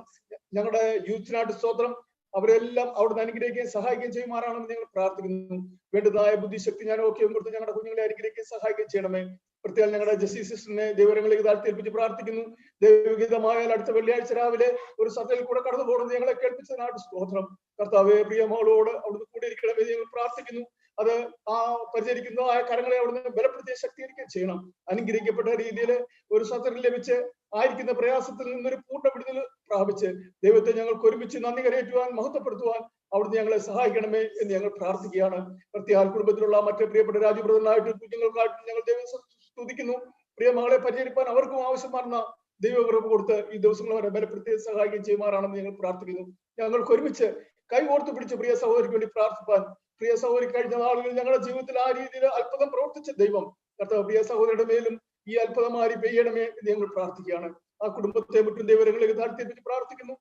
ഞങ്ങളുടെ യൂത്തിനായിട്ട് സ്തോത്രം. അവരെല്ലാം അവിടുന്ന് അനുഗ്രഹിക്കുകയും സഹായിക്കുകയും ചെയ്യുമാറാണെന്ന് ഞങ്ങൾ പ്രാർത്ഥിക്കുന്നു. വേണ്ടതായ ബുദ്ധിശക്തി ഞാൻ ഒക്കെയും കൊടുത്ത് ഞങ്ങളുടെ കുഞ്ഞുങ്ങളെ അനുഗ്രഹിക്കുകയും സഹായിക്കുകയും ചെയ്യണമേ. പ്രത്യേകം ഞങ്ങളുടെ ജെസ്സി സിസ്റ്ററിനെ ദൈവങ്ങളിലേക്ക് താഴ്ത്തിയേൽപ്പിച്ച് പ്രാർത്ഥിക്കുന്നു. ദൈവഗീതമായാൽ അടുത്ത വെള്ളിയാഴ്ച രാവിലെ ഒരു സഭയിൽ കൂടെ കടന്നു പോകുന്നത് ഞങ്ങളെ കേൾപ്പിച്ചതിനായിട്ട് സ്തോത്രം. കർത്താവെ, പ്രിയ മകളോട് അവിടുന്ന് കൂടിയിരിക്കണമെന്ന് ഞങ്ങൾ പ്രാർത്ഥിക്കുന്നു. അത് ആ പരിചരിക്കുന്ന ആ കരങ്ങളെ അവിടുന്ന് ബലപ്പെടുത്തിയ ശക്തീകരിക്കുകയും ചെയ്യണം. അനുഗ്രഹിക്കപ്പെട്ട രീതിയിൽ ഒരു സത്യം ലഭിച്ച് ആയിരിക്കുന്ന പ്രയാസത്തിൽ നിന്നൊരു പൂർണ്ണ വിടുതൽ പ്രാപിച്ച് ദൈവത്തെ ഞങ്ങൾക്ക് ഒരുമിച്ച് നന്ദി കരയേറ്റുവാൻ, മഹത്വപ്പെടുത്തുവാൻ അവിടുന്ന് ഞങ്ങളെ സഹായിക്കണമേ എന്ന് ഞങ്ങൾ പ്രാർത്ഥിക്കുകയാണ്. പ്രത്യേക കുടുംബത്തിലുള്ള മറ്റു പ്രിയപ്പെട്ട രാജുബ്രദറിനായിട്ടും കുഞ്ഞുങ്ങൾക്കായിട്ടും ഞങ്ങൾ ദൈവം സ്തുതിക്കുന്നു. പ്രിയ മകളെ പരിചരിപ്പാൻ അവർക്കും ആവശ്യമാർന്ന ദൈവകൃപ കൊടുത്ത് ഈ ദിവസങ്ങൾ അവരെ ബലപ്പെടുത്തി സഹായിക്കുകയും ചെയ്യുമാറാണെന്ന് ഞങ്ങൾ പ്രാർത്ഥിക്കുന്നു. ഞങ്ങൾക്ക് ഒരുമിച്ച് കൈകോർത്ത് പിടിച്ച് പ്രിയ സഹോദരിക്ക് വേണ്ടി പ്രാർത്ഥിപ്പാൻ, പ്രിയ സഹോദരി കഴിഞ്ഞ നാളുകളിൽ ഞങ്ങളുടെ ജീവിതത്തിൽ ആ രീതിയിൽ അത്ഭുതം പ്രവർത്തിച്ച ദൈവം കർത്താവ് പ്രിയ സഹോദരിയുടെ മേലും ഈ അത്ഭുതം മാറി പെയ്യണമേ എന്ന് ഞങ്ങൾ പ്രാർത്ഥിക്കുകയാണ്. ആ കുടുംബത്തെ മുറ്റും ദൈവങ്ങളിലേക്ക് താഴ്ത്തിപ്പിച്ച് പ്രാർത്ഥിക്കുന്നു.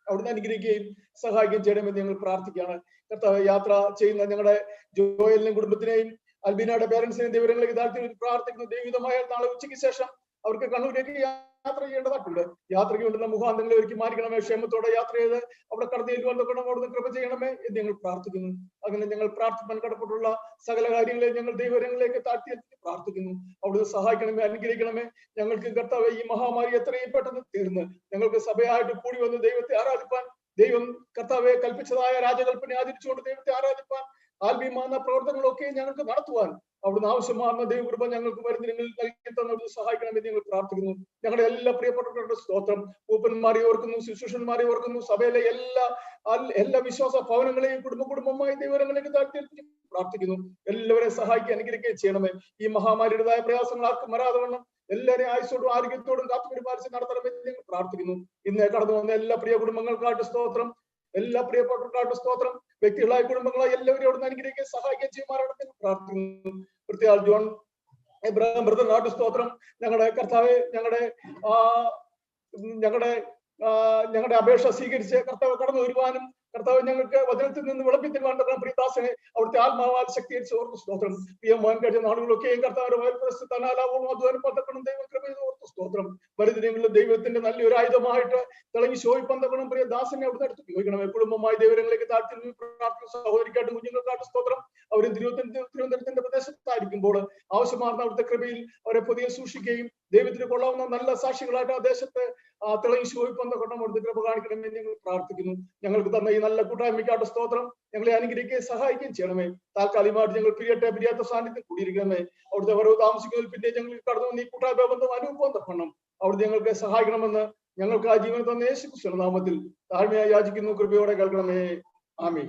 അവിടുന്ന് അനുഗ്രഹിക്കുകയും സഹായിക്കുകയും ചെയ്യണമെന്ന് ഞങ്ങൾ പ്രാർത്ഥിക്കുകയാണ്. കർത്താവ്, യാത്ര ചെയ്യുന്ന ഞങ്ങളുടെ ജോയലിനെയും കുടുംബത്തിനെയും അൽബീനയുടെ പേരൻസിനെയും ദൈവങ്ങളിലേക്ക് താഴ്ത്തി പ്രാർത്ഥിക്കുന്നു. ദൈവികമായ നാളെ ഉച്ചയ്ക്ക് ശേഷം അവർക്ക് കണ്ണൂരിലേക്ക് യാത്ര ചെയ്യേണ്ടതായിട്ടുണ്ട്. യാത്രയ്ക്ക് വേണ്ടുന്ന മുഖാന്തങ്ങളെ ഒരുക്കി മാറിക്കണമേ. ക്ഷേമത്തോടെ യാത്ര ചെയ്ത് അവിടെ കടന്നു ചെല്ലുവാൻ അവിടുന്ന് കൃപ ചെയ്യണമേ എന്ന് ഞങ്ങൾ പ്രാർത്ഥിക്കുന്നു. അങ്ങനെ ഞങ്ങൾ പ്രാർത്ഥിക്കാൻ കടപ്പെട്ടുള്ള സകല കാര്യങ്ങളെ ഞങ്ങൾ ദൈവങ്ങളിലേക്ക് താഴ്ത്തി പ്രാർത്ഥിക്കുന്നു. അവിടുന്ന് സഹായിക്കണമേ, അനുഗ്രഹിക്കണമേ. ഞങ്ങൾക്ക് കർത്താവ് ഈ മഹാമാരി എത്രയും പെട്ടെന്ന് തീർന്ന് ഞങ്ങൾക്ക് സഭയായിട്ട് കൂടി വന്ന് ദൈവത്തെ ആരാധിപ്പാൻ, ദൈവം കർത്താവെ കൽപ്പിച്ചതായ രാജകൽപ്പന ആചരിച്ചുകൊണ്ട് ദൈവത്തെ ആരാധിപ്പാൻ ആത്മീയമായ പ്രവർത്തനങ്ങളൊക്കെ ഞങ്ങൾക്ക് നടത്തുവാൻ അവിടുന്ന് ആവശ്യമാർന്ന ദൈവകൃപ ഞങ്ങൾക്ക് വരുന്നതിൽ നൽകി തന്നവിടുന്ന് സഹായിക്കണമെന്ന് ഞങ്ങൾ പ്രാർത്ഥിക്കുന്നു. ഞങ്ങളുടെ എല്ലാ പ്രിയപ്പെട്ടവരുടെ സ്തോത്രം. പൂപ്പന്മാരെ ഓർക്കുന്നു, ശുശ്രൂഷന്മാരെ ഓർക്കുന്നു. സഭയിലെ എല്ലാ വിശ്വാസ ഭവനങ്ങളെയും കുടുംബമായി ദൈവങ്ങളിലേക്ക് താഴ്ത്തി പ്രാർത്ഥിക്കുന്നു. എല്ലാവരെയും സഹായിക്കുക, അനുഗ്രഹിക്കുകയും ചെയ്യണമേ. ഈ മഹാമാരിയുടേതായ പ്രയാസങ്ങൾ ആർക്കും വരാതെ വണ്ണം എല്ലാവരെയും ആയുസോടും ആരോഗ്യത്തോടും കാത്തു പരിപാലിച്ച് നടത്തണമെന്ന് ഞങ്ങൾ പ്രാർത്ഥിക്കുന്നു. ഇന്ന് കടന്നു വന്ന എല്ലാ പ്രിയ കുടുംബങ്ങൾക്കായിട്ട് സ്തോത്രം. എല്ലാ പ്രിയപ്പെട്ടവരുടെ സ്തോത്രം, വ്യക്തികളായ കുടുംബങ്ങളായി എല്ലാവരും അവിടുന്ന് അനുഗ്രഹിക്കുകയും സഹായിക്കുകയും ചെയ്യുമാറാണെന്ന് പ്രാർത്ഥിക്കുന്നു. പ്രത്യേക ജോൺ എബ്രഹാം ബ്രദർ സ്തോത്രം, ഞങ്ങളുടെ കർത്താവ് ഞങ്ങളുടെ അപേക്ഷ സ്വീകരിച്ച് കർത്താവ് കടന്നു വരുവാനും കർത്താവ് ഞങ്ങൾക്ക് വചനത്തിൽ നിന്ന് വിളപ്പിത്തരുവാൻ പ്രിയദാസനെ അവിടുത്തെ ആത്മാവാൽ ശക്തീകരിച്ച് ഓർത്ത് സ്തോത്രം. പ്രിയമാൻ കഴിഞ്ഞ നാളുകളൊക്കെയും കർത്താവിന്റെ അധ്വാനപ്പെട്ടക്കണം ദൈവകൃപ ഓർത്ത് സ്തോത്രം. വരുദിനങ്ങളിൽ ദൈവത്തിന്റെ നല്ലൊരു ആയുധമായിട്ട് തിളങ്ങി ശോഭിപ്പന്തക്കണം പ്രിയദാസനെ അവിടുന്ന് എടുത്ത് ഉപയോഗിക്കണമേ. കുടുംബമായി ദൈവങ്ങളിലേക്ക് താഴ്ത്തി പ്രാർത്ഥന സഹോദരിക്കാട്ടും കുഞ്ഞുങ്ങൾക്കാട്ടും സ്തോത്രം. അവരും തിരുവനന്തപുരത്തിന്റെ പ്രദേശത്തായിരിക്കുമ്പോൾ ആവശ്യമാർന്ന അവിടുത്തെ കൃപയിൽ അവരെ പുതിയ സൂക്ഷിക്കുകയും ദൈവത്തിന് കൊള്ളാവുന്ന നല്ല സാക്ഷികളായിട്ട് ആ ദേശത്ത് തിളങ്ങി ശോഭിപ്പന്തക്കണം അവിടുത്തെ കൃപ കാണിക്കണമെന്ന് ഞങ്ങൾ പ്രാർത്ഥിക്കുന്നു. ഞങ്ങൾക്ക് തന്ന ഈ നല്ല കൂട്ടായ്മയ്ക്കാട്ട് സ്തോത്രം. ഞങ്ങളെ അനുഗ്രഹിക്കുകയും സഹായിക്കുകയും ചെയ്യണമേ. താൽക്കാലികമായിട്ട് ഞങ്ങൾ പിരിയാത്ത സാന്നിധ്യം കൂടിയിരിക്കണമേ. അവിടുത്തെ വരവ് താമസിക്കുന്നതിൽ പിന്നെ ഞങ്ങൾ കടന്നു വന്ന് ഈ കൂട്ടായ്മ ബന്ധം അനുഭവം തരണം. അവിടുത്തെ ഞങ്ങൾക്ക് സഹായിക്കണമെന്ന് ഞങ്ങൾക്ക് ആ ജീവൻ തന്ന യേശു ക്രിസ്തുവിന്റെ നാമത്തിൽ താഴ്മയായി യാചിക്കുന്നു. കൃപയോടെ കേൾക്കണമേ. ആമേൻ.